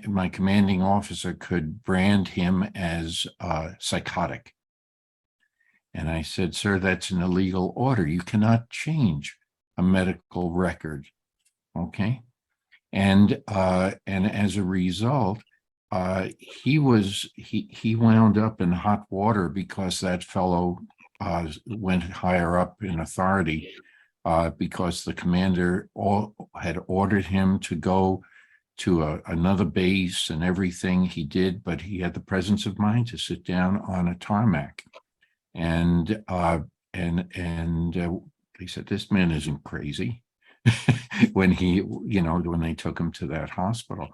S1: my commanding officer could brand him as psychotic. And I said, sir, that's an illegal order. You cannot change a medical record. Okay. And as a result, he wound up in hot water because that fellow went higher up in authority because the commander had ordered him to go to another base and everything he did, but he had the presence of mind to sit down on a tarmac. And he said, this man isn't crazy. when they took him to that hospital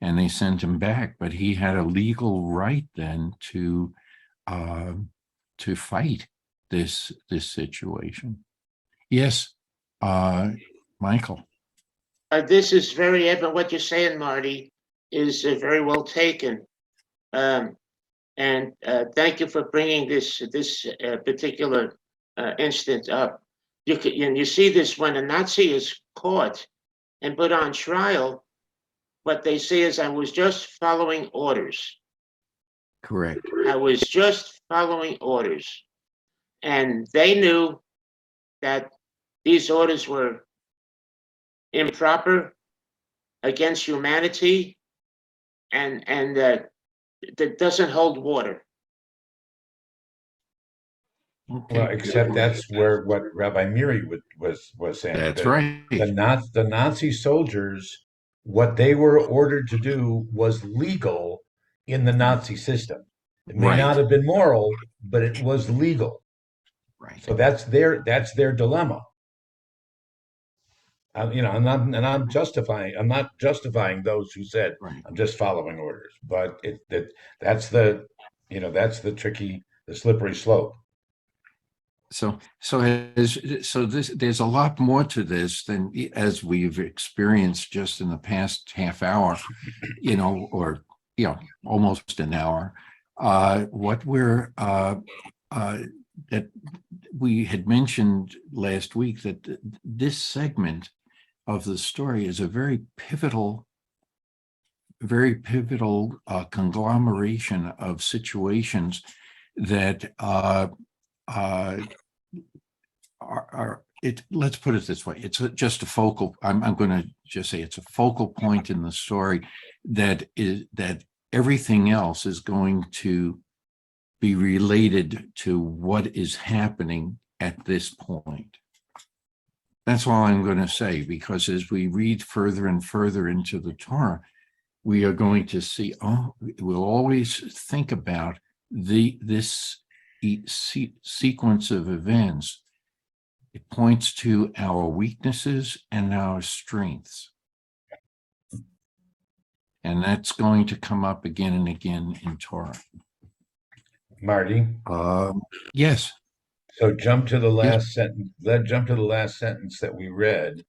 S1: and they sent him back, but he had a legal right then to fight this situation. Yes, Michael.
S8: This is very evident. What you're saying, Marty, is very well taken. And thank you for bringing this particular instance up. You see this when a Nazi is caught and put on trial, what they say is, I was just following orders.
S1: Correct.
S8: I was just following orders. And they knew that these orders were improper, against humanity, and that doesn't hold water.
S2: Okay. Well, except that's where what Rabbi Miri was saying.
S1: That's right.
S2: The Nazi soldiers, what they were ordered to do was legal in the Nazi system. It may not have been moral, but it was legal.
S1: Right.
S2: So that's their dilemma. I'm not justifying those who said I'm just following orders, but that's the slippery slope.
S1: So there's a lot more to this than as we've experienced just in the past half hour, or almost an hour. What that we had mentioned last week, that this segment of the story is a very pivotal conglomeration of situations that let's put it this way. It's just a focal, I'm going to just say it's a focal point in the story that everything else is going to be related to what is happening at this point. That's all I'm going to say, because as we read further and further into the Torah, we are going to see, we'll always think about this sequence of events. It points to our weaknesses and our strengths. And that's going to come up again and again in Torah.
S2: Marty?
S1: Yes.
S2: So jump to the last sentence. Jump to the last sentence that we read.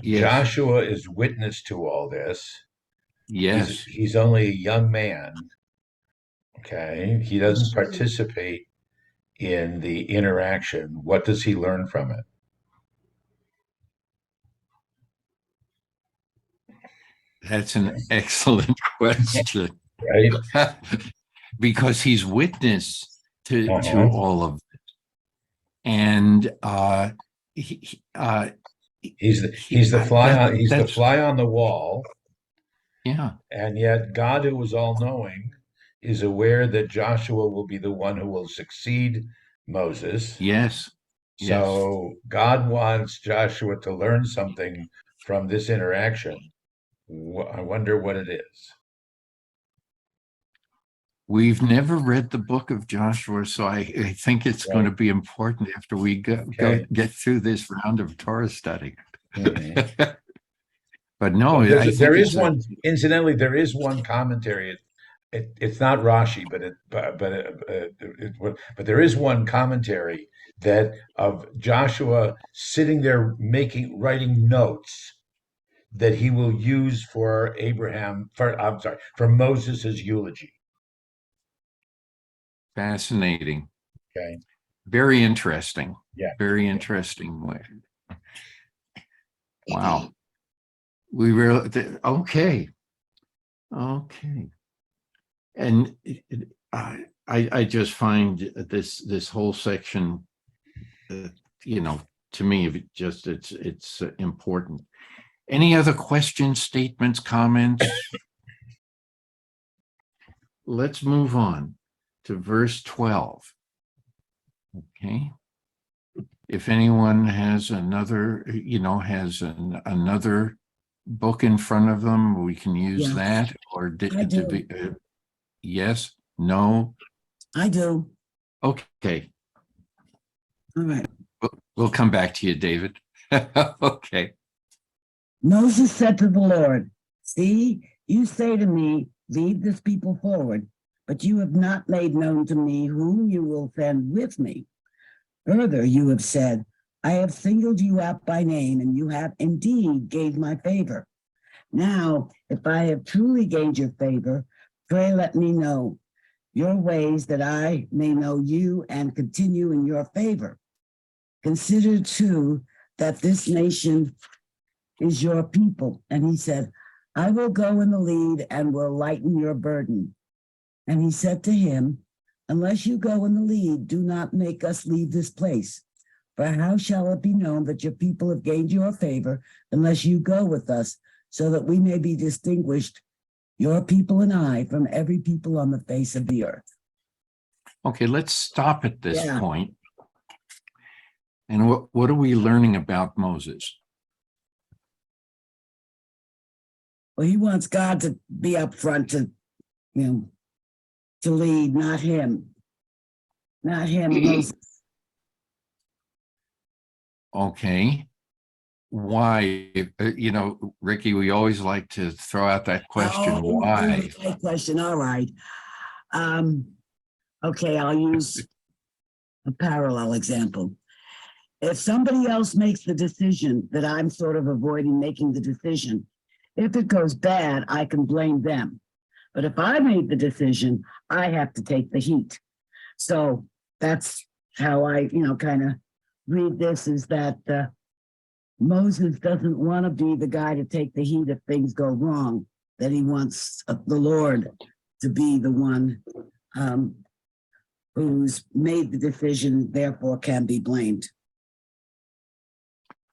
S1: Yes.
S2: Joshua is witness to all this.
S1: Yes.
S2: He's only a young man. Okay. He doesn't participate in the interaction. What does he learn from it?
S1: That's an excellent question.
S2: Right?
S1: Because he's witness to all of it. And he's the fly on the wall. Yeah. And yet God, who is all knowing, is aware that Joshua will be the one who will succeed Moses. Yes.
S2: So God wants Joshua to learn something from this interaction. I wonder what it is.
S1: We've never read the book of Joshua, so I think it's going to be important after we get through this round of Torah study. But no,
S2: there is one. Incidentally, there is one commentary. It's not Rashi, but there is one commentary that of Joshua sitting there writing notes that he will use for for Moses's eulogy.
S1: Fascinating.
S2: Okay.
S1: Very interesting.
S2: Yeah.
S1: Very interesting way. Wow. We really okay. And I just find this whole section, to me, it's important. Any other questions, statements, comments? Let's move on to verse 12. Okay. If anyone has another book in front of them, we can use that. Or yes, no.
S5: I do.
S1: Okay.
S5: All right.
S1: We'll come back to you, David. Okay.
S5: Moses said to the Lord, "See, you say to me, lead this people forward, but you have not made known to me whom you will send with me. Further, you have said, I have singled you out by name, and you have indeed gained my favor. Now, if I have truly gained your favor, pray let me know your ways, that I may know you and continue in your favor. Consider too that this nation is your people." And he said, "I will go in the lead and will lighten your burden." And he said to him, "Unless you go in the lead, do not make us leave this place. For how shall it be known that your people have gained your favor unless you go with us, so that we may be distinguished, your people and I, from every people on the face of the earth?"
S1: Okay, let's stop at this point. And what are we learning about Moses?
S5: Well, he wants God to be up front to lead, not him. Not him, Moses.
S1: Okay. Why? Ricky, we always like to throw out that question. Why?
S5: That question. All right. Okay, I'll use a parallel example. If somebody else makes the decision that I'm sort of avoiding making the decision, if it goes bad, I can blame them. But if I made the decision, I have to take the heat. So that's how I, kind of read this, is that Moses doesn't want to be the guy to take the heat if things go wrong, that he wants the Lord to be the one who's made the decision, therefore can be blamed.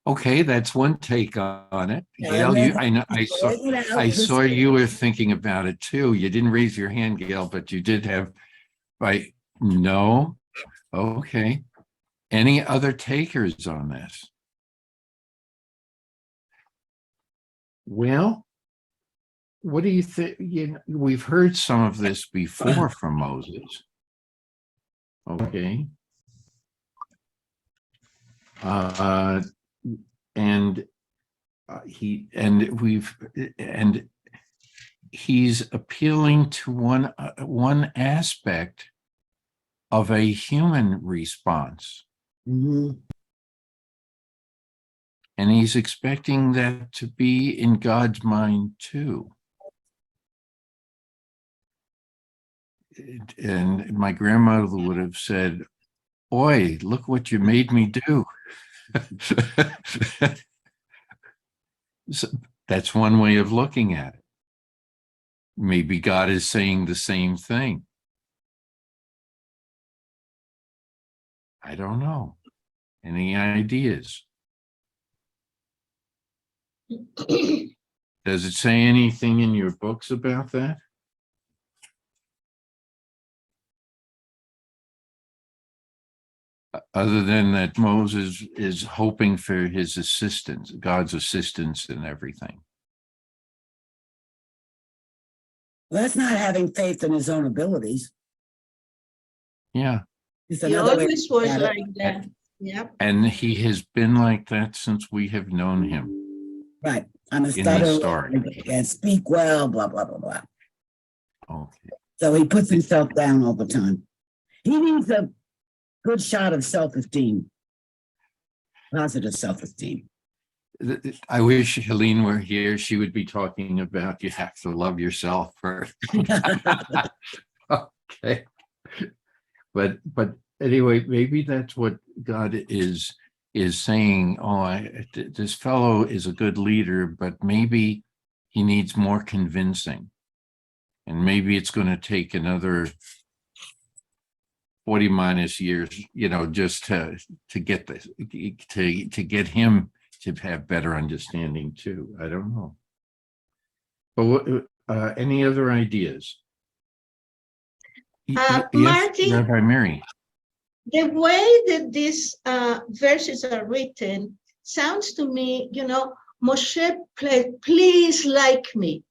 S1: Okay, that's one take on it.
S5: Yeah,
S1: Gail,
S5: and
S1: you,
S5: then-
S1: I know, I saw you were thinking about it too. You didn't raise your hand, Gail, but you did have, right? No? Okay. Any other takers on this? Well, what do you think? We've heard some of this before from Moses. Okay. And he's appealing to one aspect of a human response.
S5: Mhm.
S1: And he's expecting that to be in God's mind too. And my grandmother would have said, "Oi, look what you made me do." So that's one way of looking at it. Maybe God is saying the same thing. I don't know. Any ideas? Does it say anything in your books about that? Other than that Moses is hoping for his assistance, God's assistance in everything.
S5: Well, that's not having faith in his own abilities.
S1: Yeah.
S5: It's
S7: He
S5: another way
S7: always
S5: to look
S7: was
S5: at it.
S7: like that. Yep.
S1: And he has been like that since we have known him.
S5: Right. I'm a
S1: In the
S5: stutterer,
S1: story.
S5: I can't speak well, blah, blah, blah, blah.
S1: Okay.
S5: So he puts himself down all the time. He needs a good shot of self-esteem, positive self-esteem.
S1: I wish Helene were here. She would be talking about you have to love yourself first. Okay. But anyway, maybe that's what God is saying. Oh, this fellow is a good leader, but maybe he needs more convincing. And maybe it's going to take another 40 minus years, just to get this, to get him to have better understanding too. I don't know. But any other ideas? Yes,
S7: Marty,
S1: Rabbi Mary.
S7: the way that these verses are written sounds to me, Moshe, please like me.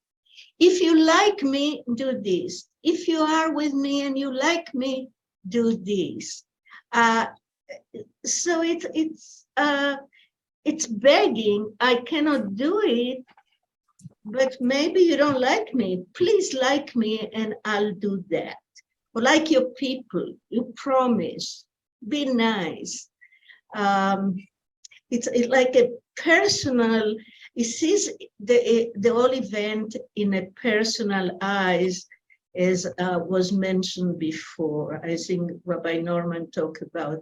S7: If you like me, do this. If you are with me and you like me, do this. So it's begging. I cannot do it, but maybe you don't like me. Please like me, and I'll do that. Or like your people, you promise. Be nice. It's like a personal. It sees the whole event in a personal eyes, as was mentioned before. I think Rabbi Norman talked about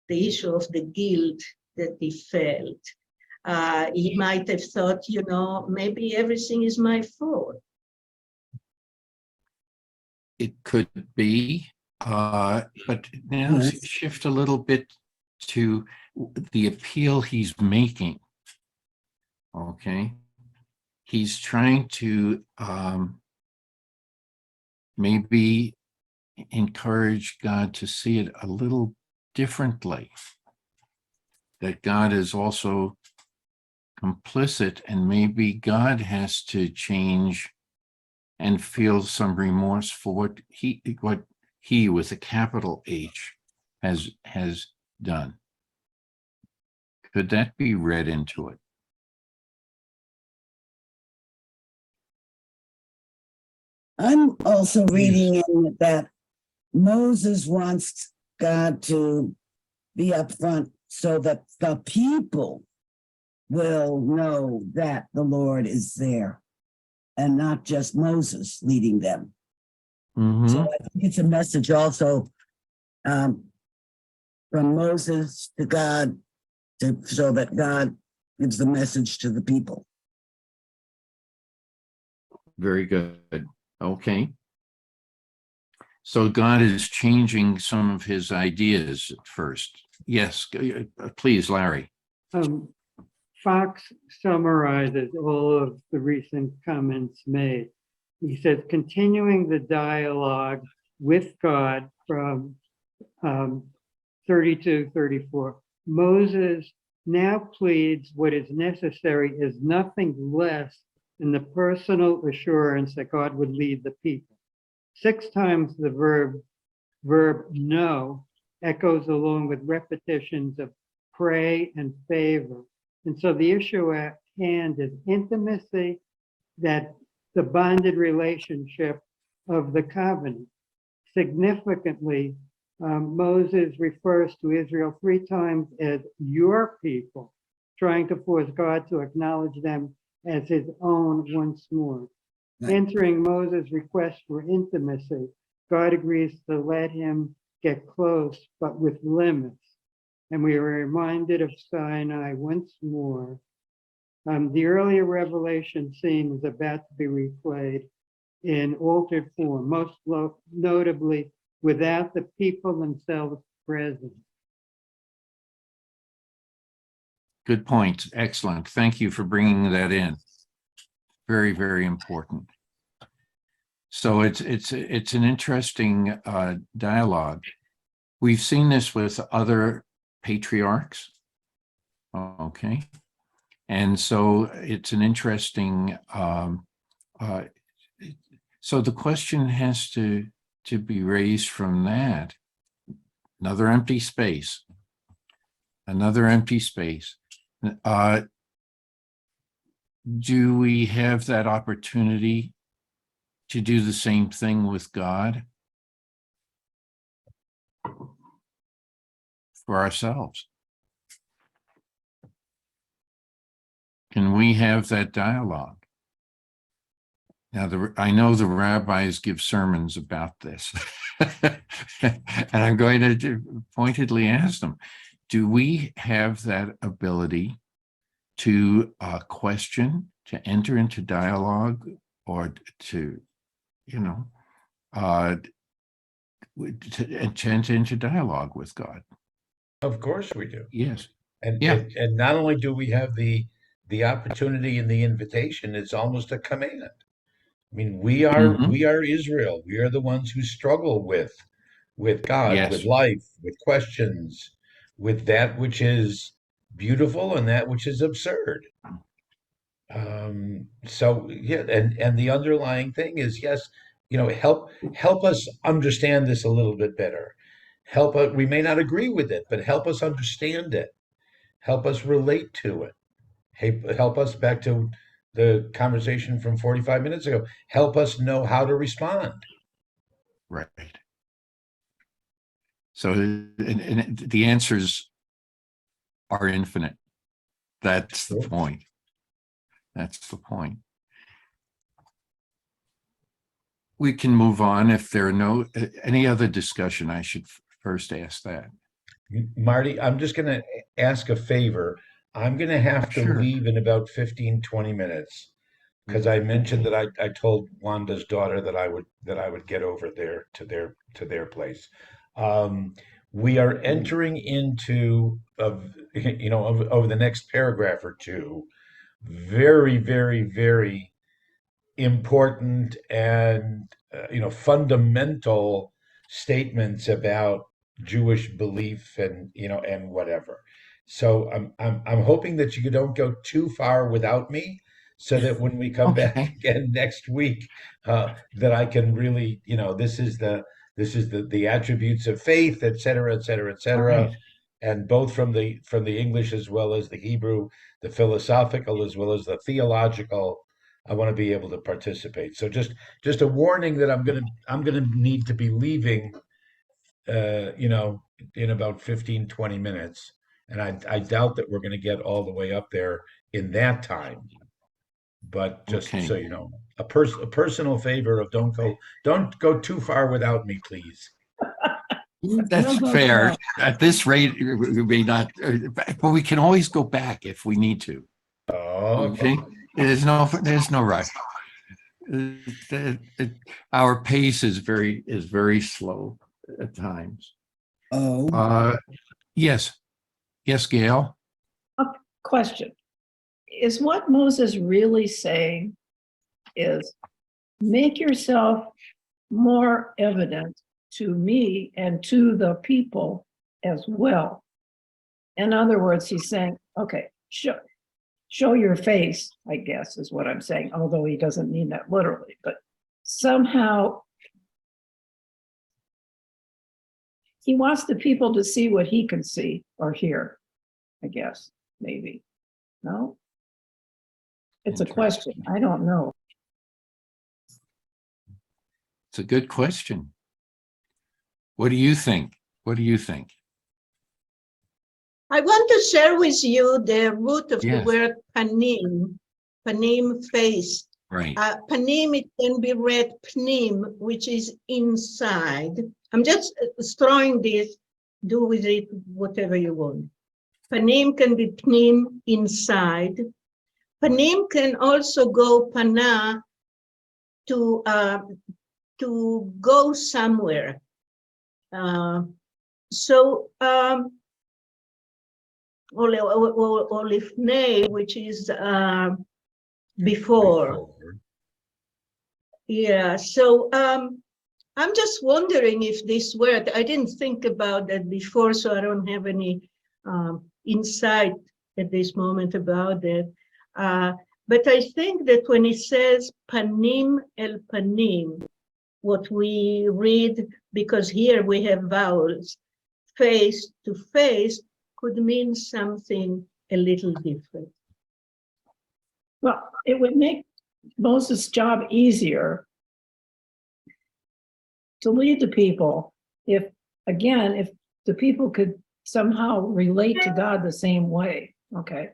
S7: the issue of the guilt that he felt. He might have thought, maybe everything is my fault.
S1: It could be, but now shift a little bit to the appeal he's making. Okay. He's trying to maybe encourage God to see it a little differently. That God is also complicit, and maybe God has to change and feel some remorse for what he with a capital H has done. Could that be read into it?
S5: I'm also reading in that Moses wants God to be upfront so that the people will know that the Lord is there and not just Moses leading them.
S1: Mm-hmm.
S5: So I think it's a message also from Moses to God, so that God gives the message to the people.
S1: Very good. Okay. So God is changing some of his ideas at first. Yes, please, Larry.
S9: Fox summarizes all of the recent comments made. He says, continuing the dialogue with God from 32-34, Moses now pleads what is necessary is nothing less than the personal assurance that God would lead the people. 6 times the verb know echoes along with repetitions of pray and favor. And so the issue at hand is intimacy, that the bonded relationship of the covenant. Significantly, Moses refers to Israel 3 times as your people, trying to force God to acknowledge them as his own once more. Answering Moses' request for intimacy, God agrees to let him get close, but with limits. And we are reminded of Sinai once more. The earlier revelation scene is about to be replayed in altered form, most notably without the people themselves present.
S1: Good point. Excellent. Thank you for bringing that in. Very, very important. So it's an interesting dialogue. We've seen this with other patriarchs. Okay. And so it's an interesting, so the question has to be raised from that. Another empty space. Another empty space. Do we have that opportunity to do the same thing with God for ourselves? Can we have that dialogue? Now, I know the rabbis give sermons about this, and I'm going to pointedly ask them, do we have that ability to question, to enter into dialogue, or to, to enter into dialogue with God?
S2: Of course we do.
S1: Yes.
S2: And
S1: Yeah.
S2: and not only do we have the opportunity and the invitation, it's almost a command. I mean, we are Israel. We are the ones who struggle with God,
S1: Yes.
S2: with life, with questions, with that which is beautiful and that which is absurd. So yeah, and the underlying thing is, yes, help us understand this a little bit better. Help us, we may not agree with it, but help us understand it. Help us relate to it. Help us, back to the conversation from 45 minutes ago, help us know how to respond.
S1: Right. So and the answers are infinite. That's the point. That's the point. We can move on if there are any other discussion. I should first ask that.
S2: Marty, I'm just going to ask a favor. I'm going to have to leave in about 15, 20 minutes because I mentioned that I told Wanda's daughter that I would get over there to their place. We are entering into over the next paragraph or two, very, very, very important and fundamental statements about Jewish belief and whatever. So I'm hoping that you don't go too far without me, so that when we come back again next week, that I can really, this is the attributes of faith, et cetera, et cetera, et cetera.
S1: Right.
S2: And both from the English as well as the Hebrew, the philosophical as well as the theological, I want to be able to participate. So just a warning that I'm gonna need to be leaving, in about 15, 20 minutes. And I doubt that we're going to get all the way up there in that time. But just so you know, a personal favor of don't go too far without me, please.
S1: That's fair. At this rate, we may not, but we can always go back if we need to.
S2: Oh,
S1: Okay, there's no rush. Our pace is very slow at times.
S5: Oh,
S1: Yes, yes, Gail.
S6: Question. Is what Moses really saying is make yourself more evident to me and to the people as well? In other words, he's saying, okay, show your face, I guess is what I'm saying, although he doesn't mean that literally, but somehow he wants the people to see what he can see or hear, I guess, maybe. No? It's a question. I don't know.
S1: It's a good question. What do you think? What do you think?
S7: I want to share with you the root of the
S1: Yes.
S7: word panim, panim, face.
S1: Right.
S7: Panim, it can be read pnim, which is inside. I'm just throwing this, do with it whatever you want. Panim can be pnim, inside. Panim can also go pana, to go somewhere. Or lifnei, which is before. Yeah, so I'm just wondering if this word, I didn't think about that before, so I don't have any insight at this moment about it. But I think that when it says panim el panim, what we read, because here we have vowels, face to face, could mean something a little different.
S6: Well, it would make Moses' job easier to lead the people if the people could somehow relate to God the same way, okay?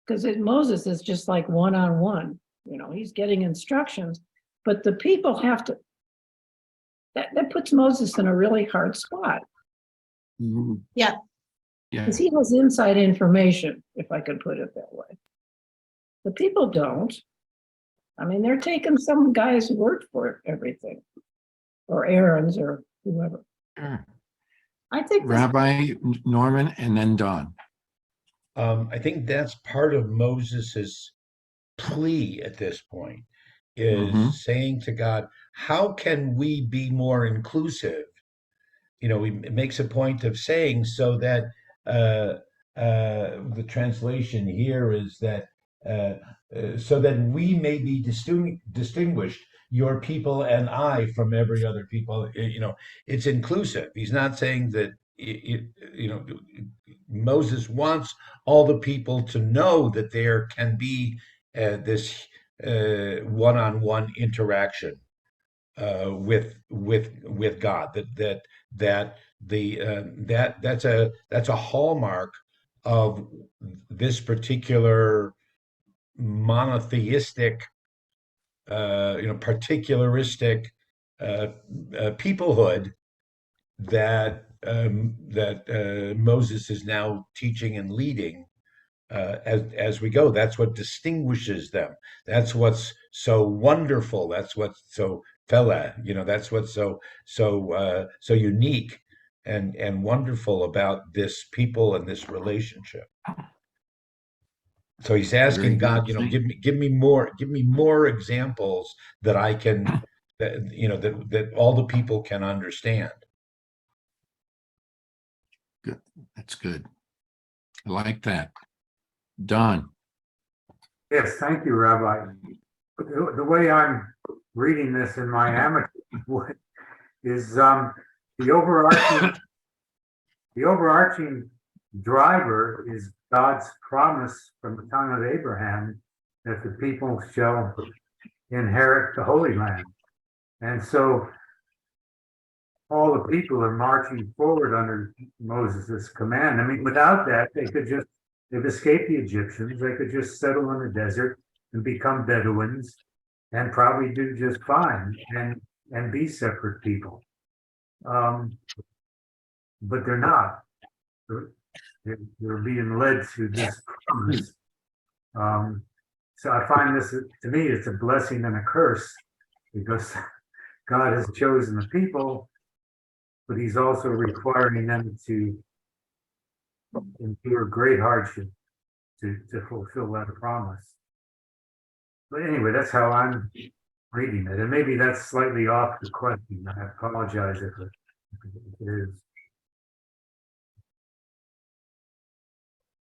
S6: Because Moses is just like one-on-one, he's getting instructions, but the people have to, that puts Moses in a really hard spot.
S1: Mhm.
S7: Yeah.
S1: Yeah.
S6: Because he has inside information, if I could put it that way. The people don't. I mean, they're taking some guy's word for everything, or Aaron's, or whoever.
S1: Sure.
S6: I think
S1: Rabbi Norman and then Don.
S2: I think that's part of Moses's plea at this point, is saying to God, how can we be more inclusive? He makes a point of saying so that the translation here is that so that we may be distinguished, your people and I, from every other people. It's inclusive. He's not saying that Moses wants all the people to know that there can be this one-on-one interaction with God. That's a hallmark of this particular monotheistic, particularistic peoplehood that Moses is now teaching and leading as we go. That's what distinguishes them. That's what's so wonderful. That's what's so fella. That's what's so unique and wonderful about this people and this relationship. So he's asking God, give me more examples that I can, that all the people can understand.
S1: Good. That's good. I like that. Don.
S3: Yes, thank you, Rabbi. The way I'm reading this in my amateur way is the overarching driver is God's promise from the time of Abraham that the people shall inherit the Holy Land. And so all the people are marching forward under Moses' command. I mean, without that, they've escaped the Egyptians. They could just settle in the desert and become Bedouins and probably do just fine and be separate people. But they're not. They're being led to this promise. So I find this, to me, it's a blessing and a curse because God has chosen the people, but he's also requiring them to endure great hardship to fulfill that promise. But anyway, that's how I'm reading it. And maybe that's slightly off the question. I apologize if it is.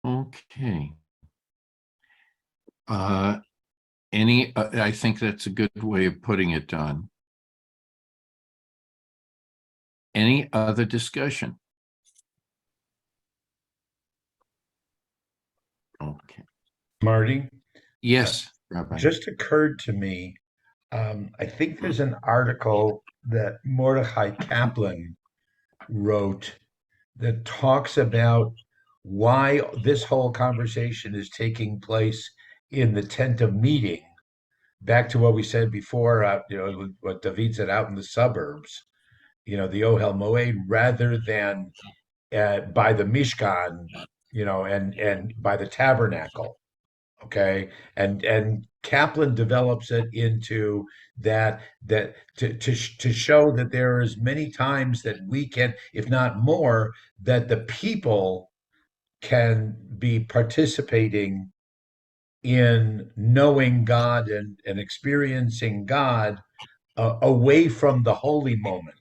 S1: Okay. I think that's a good way of putting it, Don. Any other discussion? Okay.
S2: Marty,
S1: Yes, Rabbi.
S2: just occurred to me, I think there's an article that Mordecai Kaplan wrote that talks about why this whole conversation is taking place in the tent of meeting. Back to what we said before, what David said, out in the suburbs, the Ohel Moed, rather than by the Mishkan, and by the tabernacle. Okay, and Kaplan develops it into that to show that there is many times that we can, if not more, that the people can be participating in knowing God and experiencing God away from the holy moment,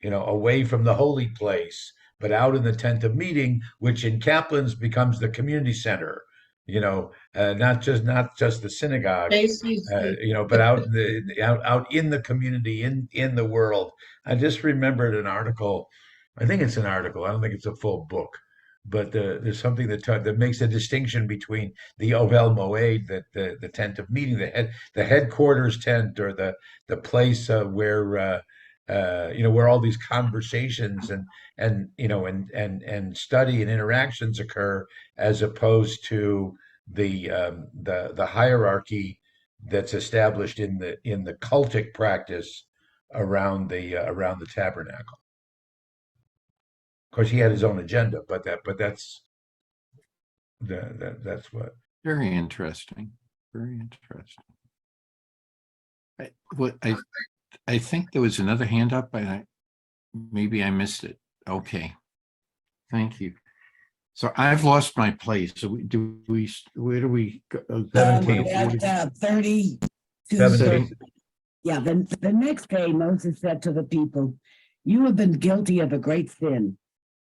S2: away from the holy place, but out in the tent of meeting, which in Kaplan's becomes the community center, not just the synagogue, but out in the community, in the world. I just remembered an article. I think it's an article. I don't think it's a full book, but there's something that makes a distinction between the Ovel Moed, the tent of meeting, the headquarters tent, or the place where where all these conversations and study and interactions occur, as opposed to the hierarchy that's established in the cultic practice around the tabernacle. Of course, he had his own agenda, but that's what.
S1: Very interesting. Very interesting. I think there was another hand up, but maybe I missed it. Okay. Thank you. So I've lost my place. So where do we go?
S2: 17.
S5: At 32.
S2: 17.
S5: Yeah, then the next day Moses said to the people, "You have been guilty of a great sin,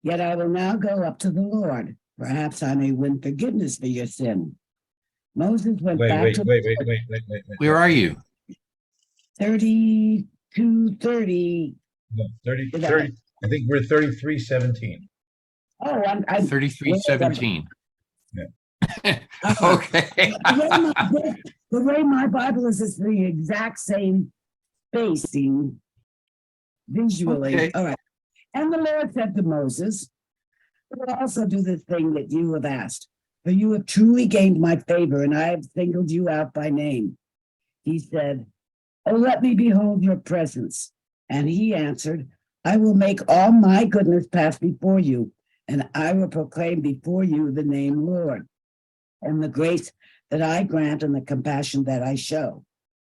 S5: yet I will now go up to the Lord. Perhaps I may win forgiveness for your sin." Moses went back to
S2: Wait.
S1: Where are you?
S5: 32:30.
S2: No, 30. I think we're 33:17.
S5: Oh, I'm
S1: 33:17.
S2: Yeah.
S1: Okay.
S5: The way my Bible is the exact same spacing visually.
S1: Okay.
S5: All right. And the Lord said to Moses, "I will also do the thing that you have asked, for you have truly gained my favor, and I have singled you out by name." He said, "Oh, let me behold your presence." And he answered, "I will make all my goodness pass before you, and I will proclaim before you the name Lord, and the grace that I grant and the compassion that I show.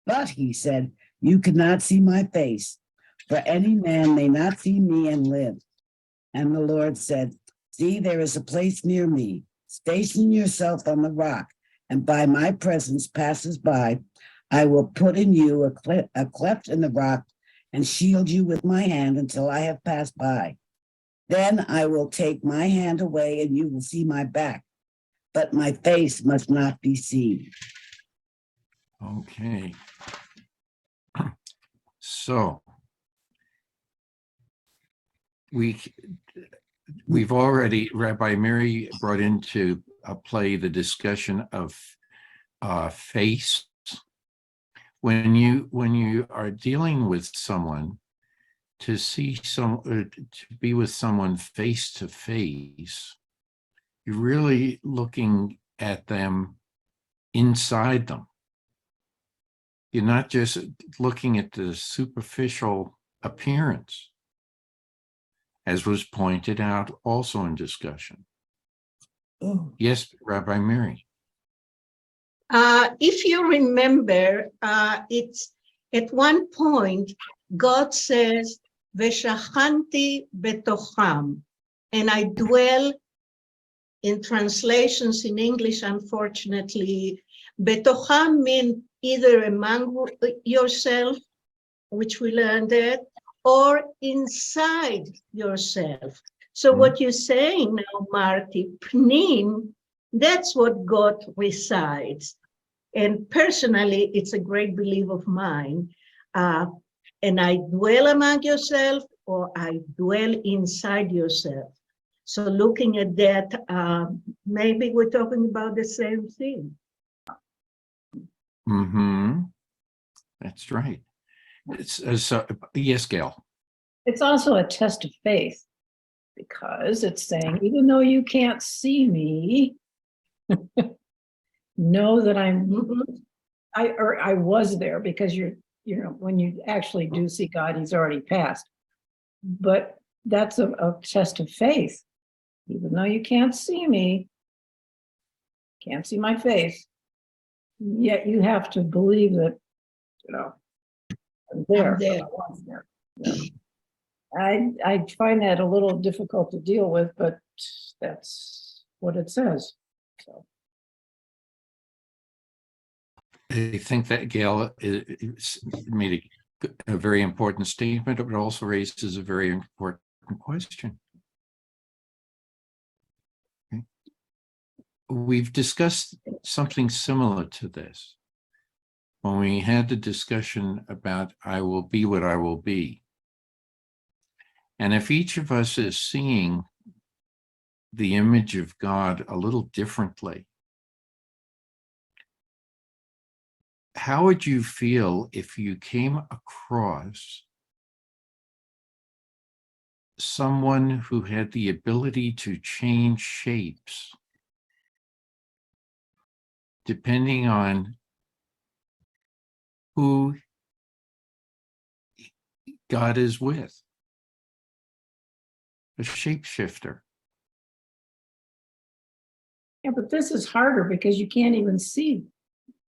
S5: But," he said, "you cannot see my face, for any man may not see me and live." And the Lord said, "See, there is a place near me. Station yourself on the rock, and by my presence passes by, I will put in you a cleft in the rock and shield you with my hand until I have passed by. Then I will take my hand away and you will see my back, but my face must not be seen."
S1: Okay. So we've already, Rabbi Mary brought into play the discussion of face. When you are dealing with someone, to be with someone face to face, you're really looking at them inside them. You're not just looking at the superficial appearance, as was pointed out also in discussion.
S5: Oh.
S1: Yes, Rabbi Mary.
S7: If you remember, it's at one point, God says, Veshachanti betocham, and I dwell. In translations in English, unfortunately, betocham means either among yourself, which we learned that, or inside yourself. So what you're saying now, Marty, pnim, that's what God resides. And personally, it's a great belief of mine. And I dwell among yourself, or I dwell inside yourself. So looking at that, maybe we're talking about the same thing.
S1: Mm-hmm. That's right. So, yes, Gail.
S6: It's also a test of faith because it's saying, even though you can't see me, know that I was there, because when you actually do see God, he's already passed. But that's a test of faith. Even though you can't see me, can't see my face, yet you have to believe that, I'm there.
S7: I'm there.
S6: I was there. I find that a little difficult to deal with, but that's what it says. So
S1: I think that Gail made a very important statement, but also raises a very important question. Okay. We've discussed something similar to this when we had the discussion about I will be what I will be. And if each of us is seeing the image of God a little differently, how would you feel if you came across someone who had the ability to change shapes depending on who God is with? A shapeshifter.
S6: yeah, but this is harder because you can't even see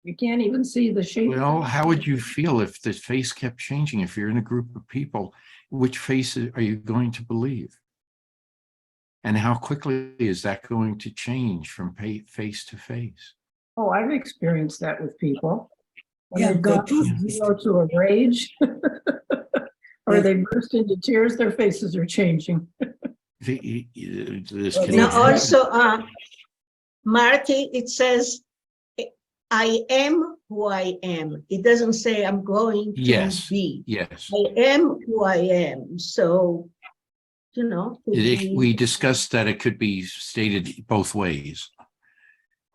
S6: the shape.
S1: Well, how would you feel if the face kept changing? If you're in a group of people, which face are you going to believe? And how quickly is that going to change from face to face?
S6: Oh, I've experienced that with people. When
S5: Yeah,
S6: they've gone from zero to a rage, or they burst into tears, their faces are changing.
S1: This
S5: Well,
S1: can
S7: Now
S1: happen.
S7: also, Marty, it says, I am who I am. It doesn't say I'm going to be.
S1: Yes.
S7: I am who I am. So,
S1: We discussed that it could be stated both ways.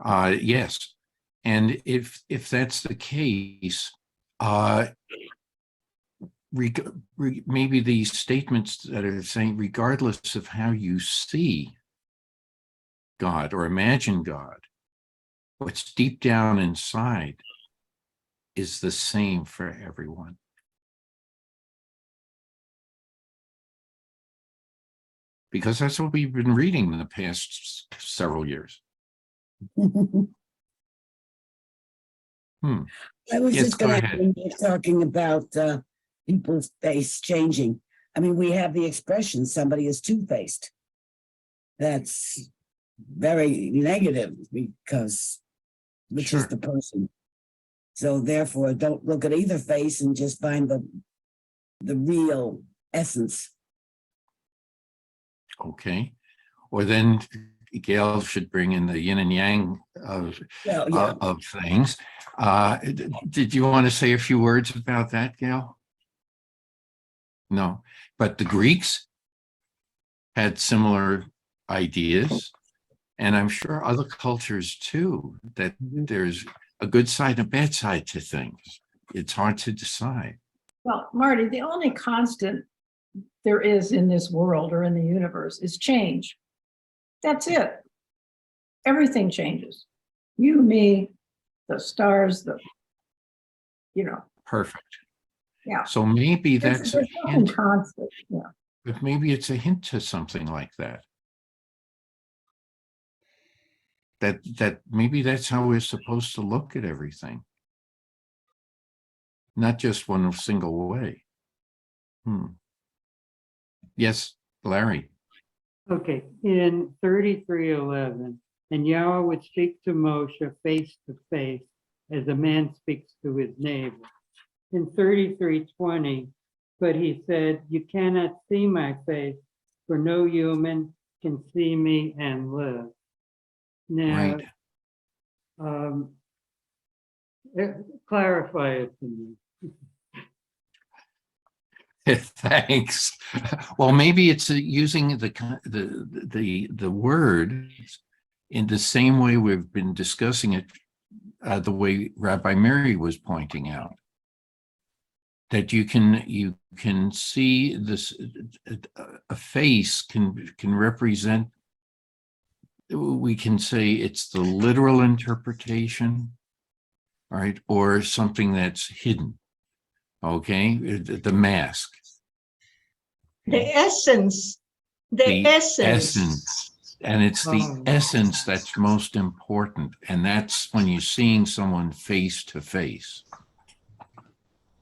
S1: Yes. And if that's the case, maybe these statements that are saying, regardless of how you see God or imagine God, what's deep down inside is the same for everyone. Because that's what we've been reading in the past several years.
S5: I was
S1: Yes,
S5: just
S1: go
S5: going
S1: ahead.
S5: to talking about people's face changing. I mean, we have the expression somebody is two-faced. That's very negative because which is the person. So therefore, don't look at either face and just find the real essence.
S1: Okay. Or then Gail should bring in the yin and yang of things. Did you want to say a few words about that, Gail? No, but the Greeks had similar ideas, and I'm sure other cultures too, that there's a good side and a bad side to things. It's hard to decide.
S6: Well, Marty, the only constant there is in this world or in the universe is change. That's it. Everything changes. You, me, the stars,
S1: Perfect.
S6: Yeah.
S1: So maybe that's a hint.
S6: Constant. Yeah.
S1: But maybe it's a hint to something like that. that maybe that's how we're supposed to look at everything, not just one single way. Yes, Larry.
S9: Okay, in 33:11, and Yahweh would speak to Moshe face to face as a man speaks to his neighbor. In 33:20, but he said, you cannot see my face, for no human can see me and live. Now, clarify it to me.
S1: Thanks. Well, maybe it's using the word in the same way we've been discussing it, the way Rabbi Mary was pointing out, that you can see this, a face can represent. We can say it's the literal interpretation, right, or something that's hidden. Okay, the mask.
S7: The essence. The essence.
S1: And it's the essence that's most important. And that's when you're seeing someone face to face.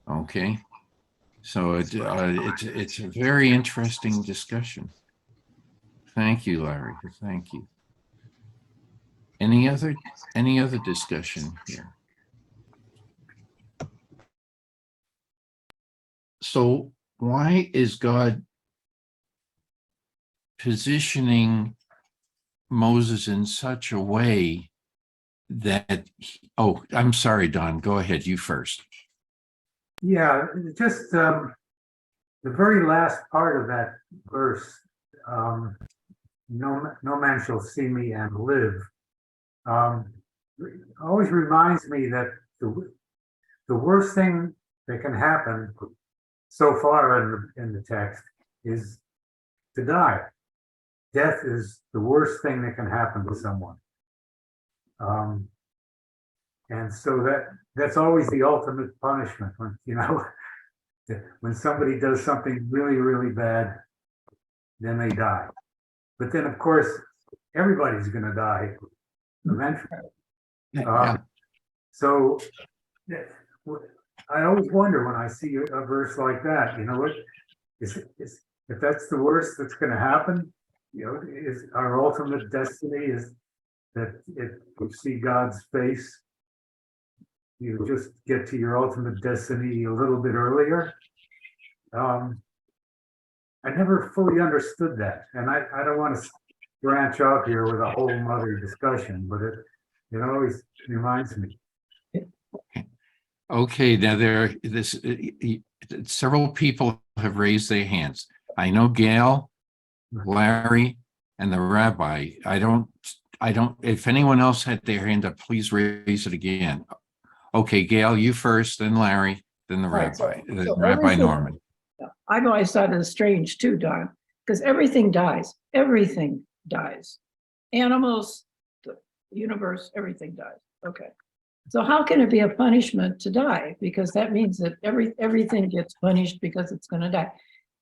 S1: Okay. So it's a very interesting discussion. Thank you, Larry. Thank you. Any other discussion here? So why is God positioning Moses in such a way that oh, I'm sorry, Don, go ahead, you first.
S3: Yeah, just the very last part of that verse, no man shall see me and live, always reminds me that the worst thing that can happen so far in the text is to die. Death is the worst thing that can happen to someone. And so that's always the ultimate punishment when, when somebody does something really, really bad, then they die. But then, of course, everybody's going to die eventually. So I always wonder when I see a verse like that, what is if that's the worst that's going to happen, is our ultimate destiny is that if you see God's face, you just get to your ultimate destiny a little bit earlier. I never fully understood that, and I don't want to branch out here with a whole other discussion, but it always reminds me.
S1: Okay, now several people have raised their hands. I know Gail, Larry, and the rabbi. I don't, if anyone else had their hand up, please raise it again. Okay, Gail, you first, then Larry, then the rabbi, Rabbi Norman.
S6: I've always thought it was strange too, Don, because everything dies. Everything dies. Animals, the universe, everything dies. Okay. So how can it be a punishment to die? Because that means that everything gets punished because it's going to die.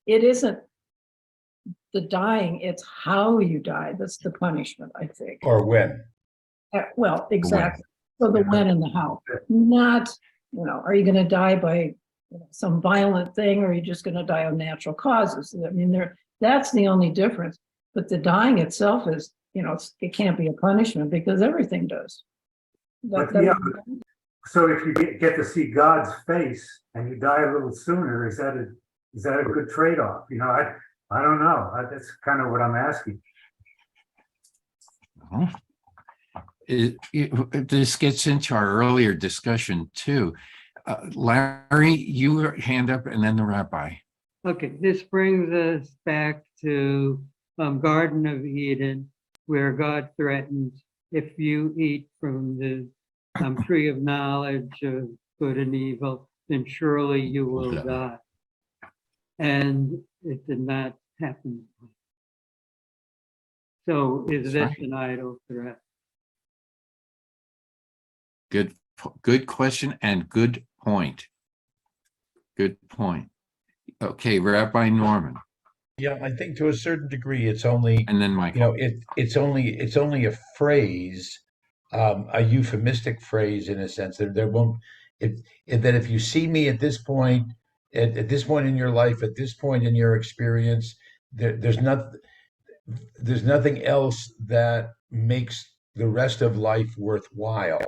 S6: It isn't the dying, it's how you die. That's the punishment, I think.
S2: Or when.
S6: Well, exactly. So the when and the how. Not, are you going to die by some violent thing, or are you just going to die of natural causes? I mean, that's the only difference. But the dying itself is, it can't be a punishment because everything does.
S3: So if you get to see God's face and you die a little sooner, is that a good trade-off? I don't know. That's kind of what I'm asking.
S1: This gets into our earlier discussion too. Larry, you were hand up, and then the rabbi.
S9: Okay, this brings us back to Garden of Eden, where God threatens, if you eat from the tree of knowledge of good and evil, then surely you will die. And it did not happen. So is this an idle threat?
S1: Good question and good point. Good point. Okay, Rabbi Norman.
S2: Yeah, I think to a certain degree, it's only,
S1: and then Michael.
S2: It's only a phrase a euphemistic phrase in a sense that there won't that if you see me at this point, at this point in your life, at this point in your experience, there's nothing else that makes the rest of life worthwhile.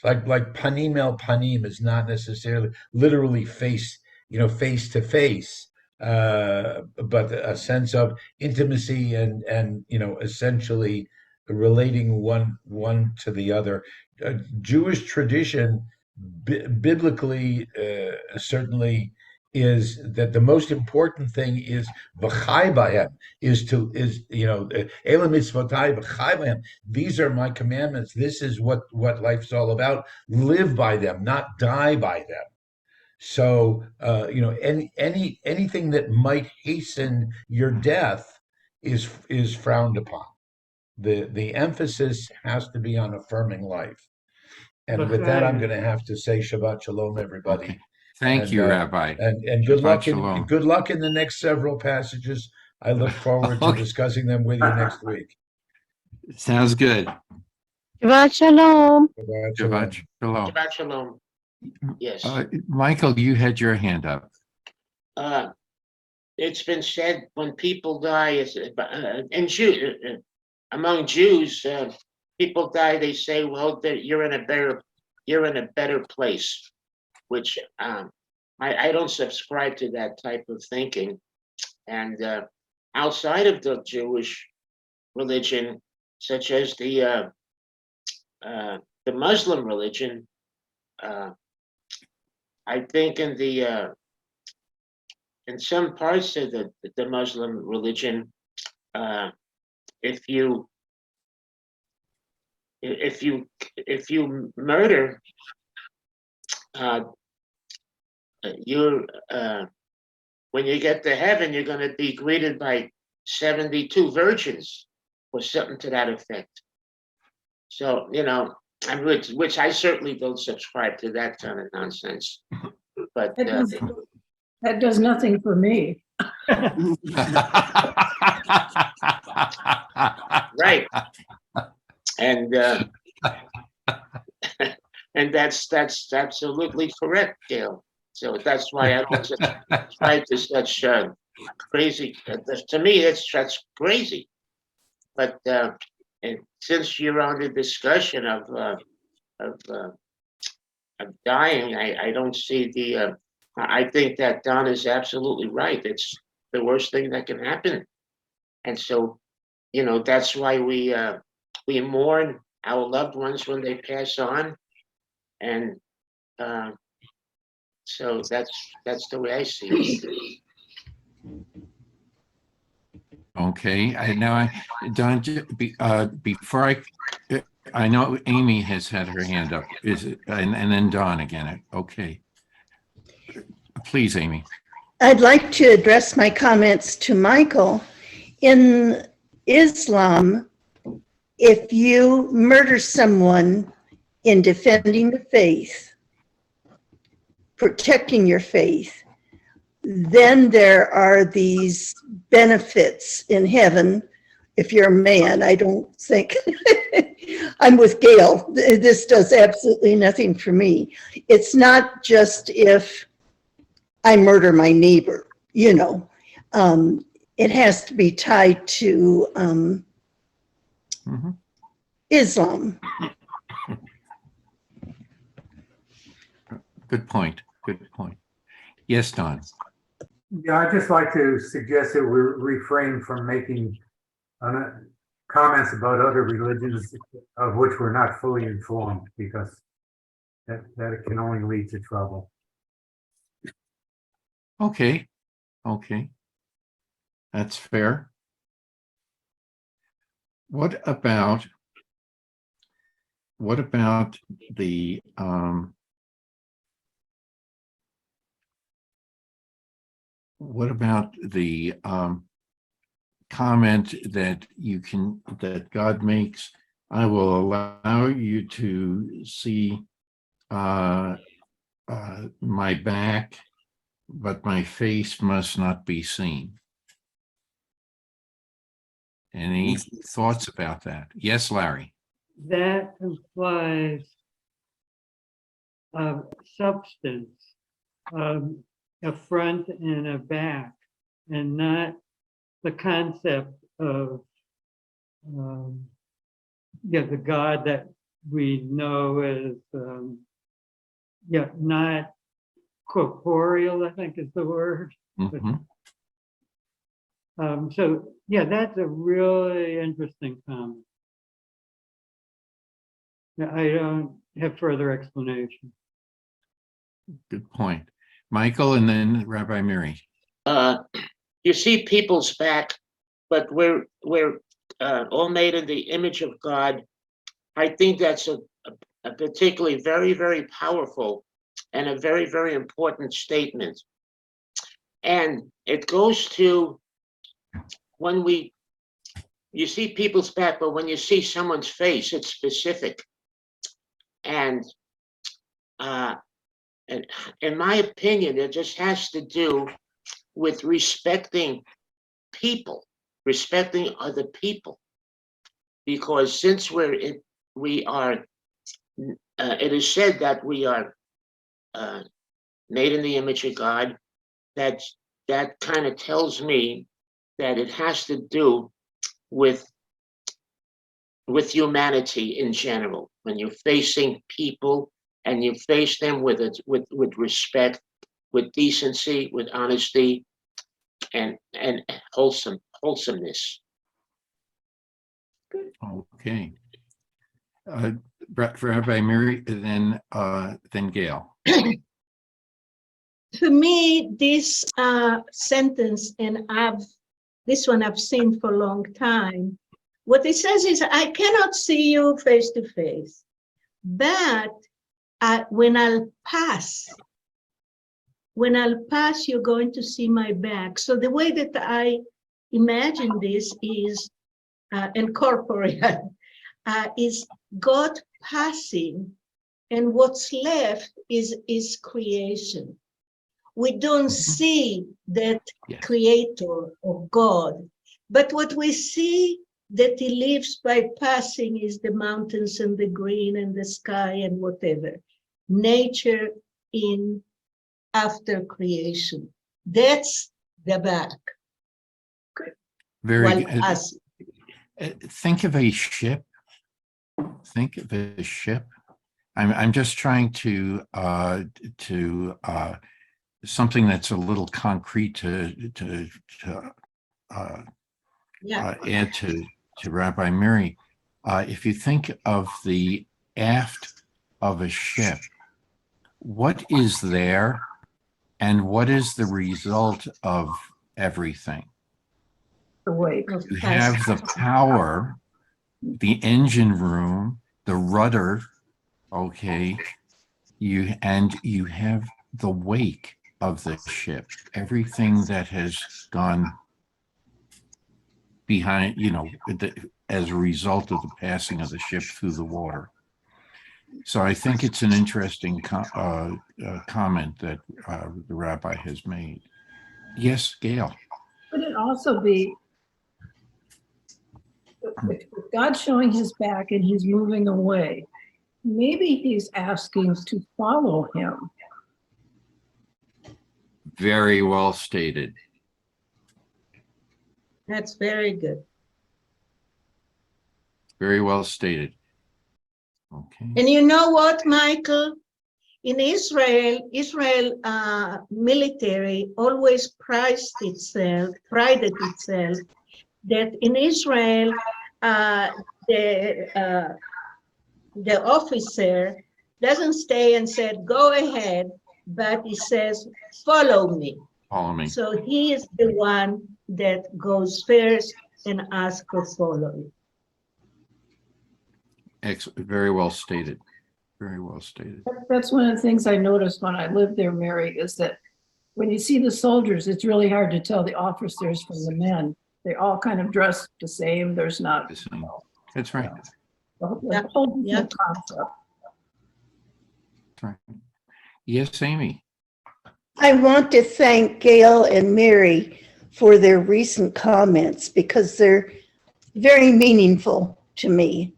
S2: Like panim el panim is not necessarily literally face to face, but a sense of intimacy and essentially relating one to the other. Jewish tradition, biblically, certainly is that the most important thing is v'chai b'hem, Elam mitzvotai v'chai b'hem. These are my commandments. This is what life's all about. Live by them, not die by them. So anything that might hasten your death is frowned upon. The emphasis has to be on affirming life. And with that, I'm going to have to say Shabbat Shalom, everybody.
S1: Okay. Thank you, Rabbi.
S2: And good luck
S1: Shalom.
S2: good luck in the next several passages. I look forward to discussing them with you next week.
S1: Sounds good.
S10: Shabbat Shalom.
S2: Shabbat Shalom.
S1: Shabbat Shalom.
S8: Shabbat shalom. Yes.
S1: Michael, you had your hand up.
S8: It's been said when people die, among Jews, people die. They say, "Well, you're in a better place," which I don't subscribe to that type of thinking. And outside of the Jewish religion, such as the Muslim religion, I think in some parts of the Muslim religion, if you murder, you're when you get to heaven, you're going to be greeted by 72 virgins or something to that effect. So which I certainly don't subscribe to that kind of nonsense. But
S6: that does nothing for me.
S8: Right. And and that's absolutely correct, Gail. So that's why I don't subscribe to such crazy. To me, that's crazy. But and since you're on the discussion of dying, I don't see the. I think that Don is absolutely right. It's the worst thing that can happen, and so that's why we mourn our loved ones when they pass on, and so that's the way I see it.
S1: Okay, Don, before I know Amy has had her hand up. Is it and then Don again? Okay, please, Amy.
S11: I'd like to address my comments to Michael. In Islam, if you murder someone in defending the faith, protecting your faith, then there are these benefits in heaven. If you're a man, I don't think, I'm with Gail, this does absolutely nothing for me. It's not just if I murder my neighbor, it has to be tied to Islam.
S1: Good point. Good point. Yes, Don.
S3: Yeah, I'd just like to suggest that we refrain from making comments about other religions of which we're not fully informed, because that can only lead to trouble.
S1: Okay. That's fair. What about the comment that God makes? I will allow you to see my back, but my face must not be seen. Any thoughts about that? Yes, Larry.
S9: that implies substance, a front and a back, and not the concept of the God that we know as not corporeal, I think is the word.
S1: Mhm.
S9: So that's a really interesting comment. I don't have further explanation.
S1: Good point. Michael, and then Rabbi Miri.
S8: You see people's back, but we're all made in the image of God. I think that's a particularly very, very powerful and a very, very important statement. And it goes to when you see people's back, but when you see someone's face, it's specific. And in my opinion, it just has to do with respecting people, respecting other people. Because since it is said that we are made in the image of God, that kind of tells me that it has to do with humanity in general. When you're facing people and you face them with respect, with decency, with honesty, and wholesomeness.
S1: Okay. Rabbi Miri, then Gail.
S7: For me, this sentence, and this one I've seen for a long time, what it says is, I cannot see you face to face, but when I'll pass, you're going to see my back. So the way that I imagine this is incorporeal, is God passing, and what's left is creation. We don't see that creator of God, but what we see that he lives by passing is the mountains and the green and the sky and whatever. Nature in after creation. That's the back.
S1: Very good. Think of a ship. Think of a ship. I'm just trying to something that's a little concrete to add to Rabbi Miri. If you think of the aft of a ship, what is there and what is the result of everything?
S6: The wake.
S1: You have the power, the engine room, the rudder, okay, you have the wake of the ship, everything that has gone behind, as a result of the passing of the ship through the water. So I think it's an interesting comment that the rabbi has made. Yes, Gail.
S6: Could it also be, if God's showing his back and he's moving away, maybe he's asking to follow him?
S1: Very well stated.
S7: That's very good.
S1: Very well stated. Okay.
S7: And you know what, Michael? In Israel military always prided itself that in Israel, the officer doesn't stay and said, go ahead, but he says, follow me.
S1: Follow me.
S7: So he is the one that goes first and asks for following.
S1: Very well stated. Very well stated.
S6: That's one of the things I noticed when I lived there, Mary, is that when you see the soldiers, it's really hard to tell the officers from the men. They all kind of dress the same. There's not.
S1: That's right.
S6: The whole concept.
S1: That's right. Yes, Amy.
S11: I want to thank Gail and Mary for their recent comments because they're very meaningful to me.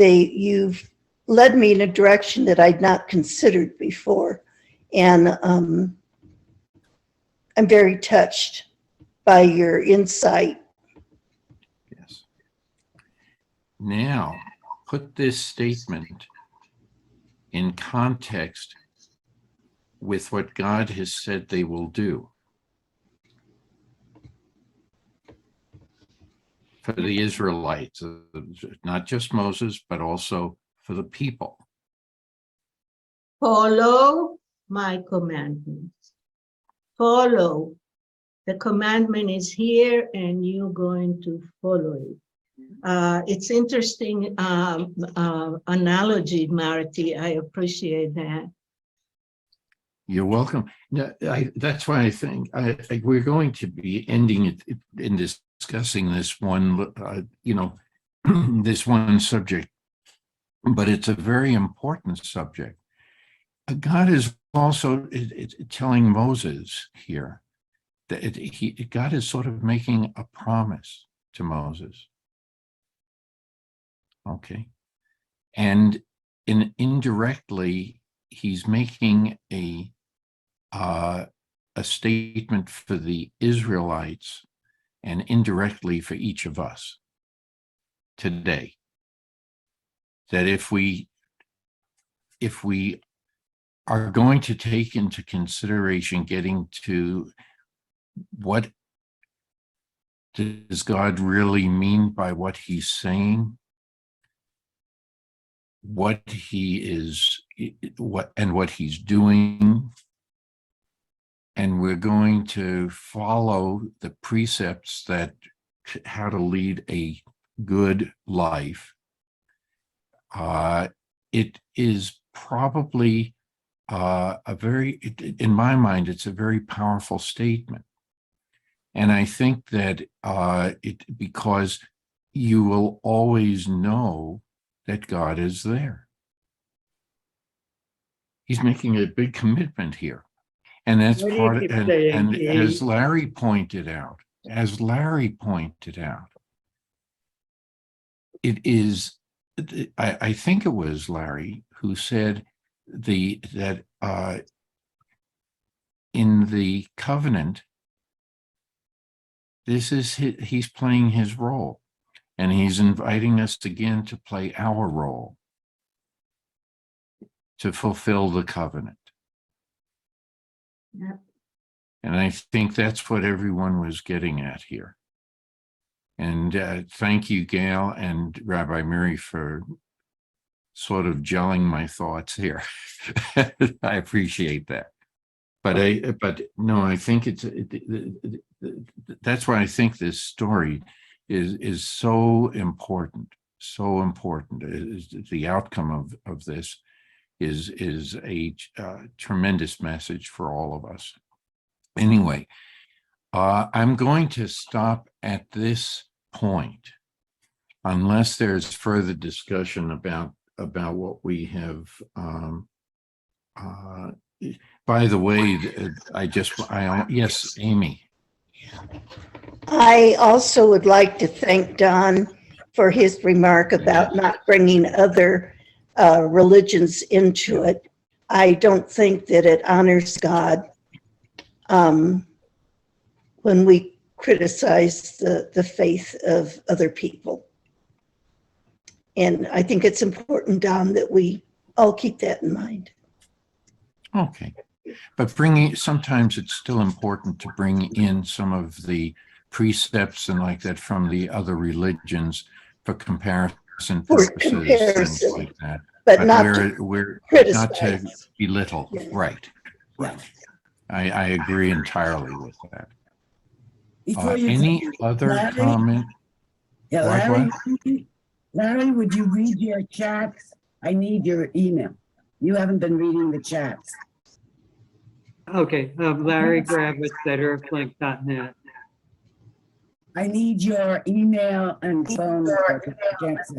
S11: you've led me in a direction that I'd not considered before. And I'm very touched by your insight.
S1: Yes. Now, put this statement in context with what God has said they will do for the Israelites, not just Moses, but also for the people.
S7: Follow my commandments. Follow. The commandment is here and you're going to follow it. It's interesting analogy, Marty. I appreciate that.
S1: You're welcome. No, that's why I think we're going to be ending it in discussing this one, this one subject, but it's a very important subject. God is also telling Moses here that God is sort of making a promise to Moses. Okay. And indirectly, he's making a statement for the Israelites and indirectly for each of us today. That if we are going to take into consideration getting to what does God really mean by what he's saying, what he is, what he's doing, and we're going to follow the precepts that how to lead a good life. It is probably in my mind, it's a very powerful statement. And I think that because you will always know that God is there. He's making a big commitment here. And that's part of, and as Larry pointed out, it is, I think it was Larry who said that in the covenant, he's playing his role, and he's inviting us again to play our role, to fulfill the covenant.
S7: Yeah.
S1: And I think that's what everyone was getting at here. And thank you, Gail and Rabbi Miri, for sort of gelling my thoughts here. I appreciate that. But I think that's why I think this story is so important. So important. The outcome of this is a tremendous message for all of us. Anyway, I'm going to stop at this point, unless there's further discussion about what we have. By the way, yes, Amy.
S11: I also would like to thank Don for his remark about not bringing other religions into it. I don't think that it honors God when we criticize the faith of other people. And I think it's important, Don, that we all keep that in mind.
S1: Okay. But sometimes it's still important to bring in some of the precepts and like that from the other religions for comparison purposes, things like that.
S11: But not
S1: not to belittle.
S11: Yeah.
S1: Right. I agree entirely with that. Any other comment?
S5: Yeah, Larry, would you read your chats? I need your email. You haven't been reading the chats.
S9: Okay, Larry Gravitz at earthlink.net.
S5: I need your email and phone number.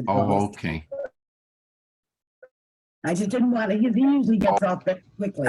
S1: Oh, okay.
S5: I just didn't want to, he usually gets off quickly.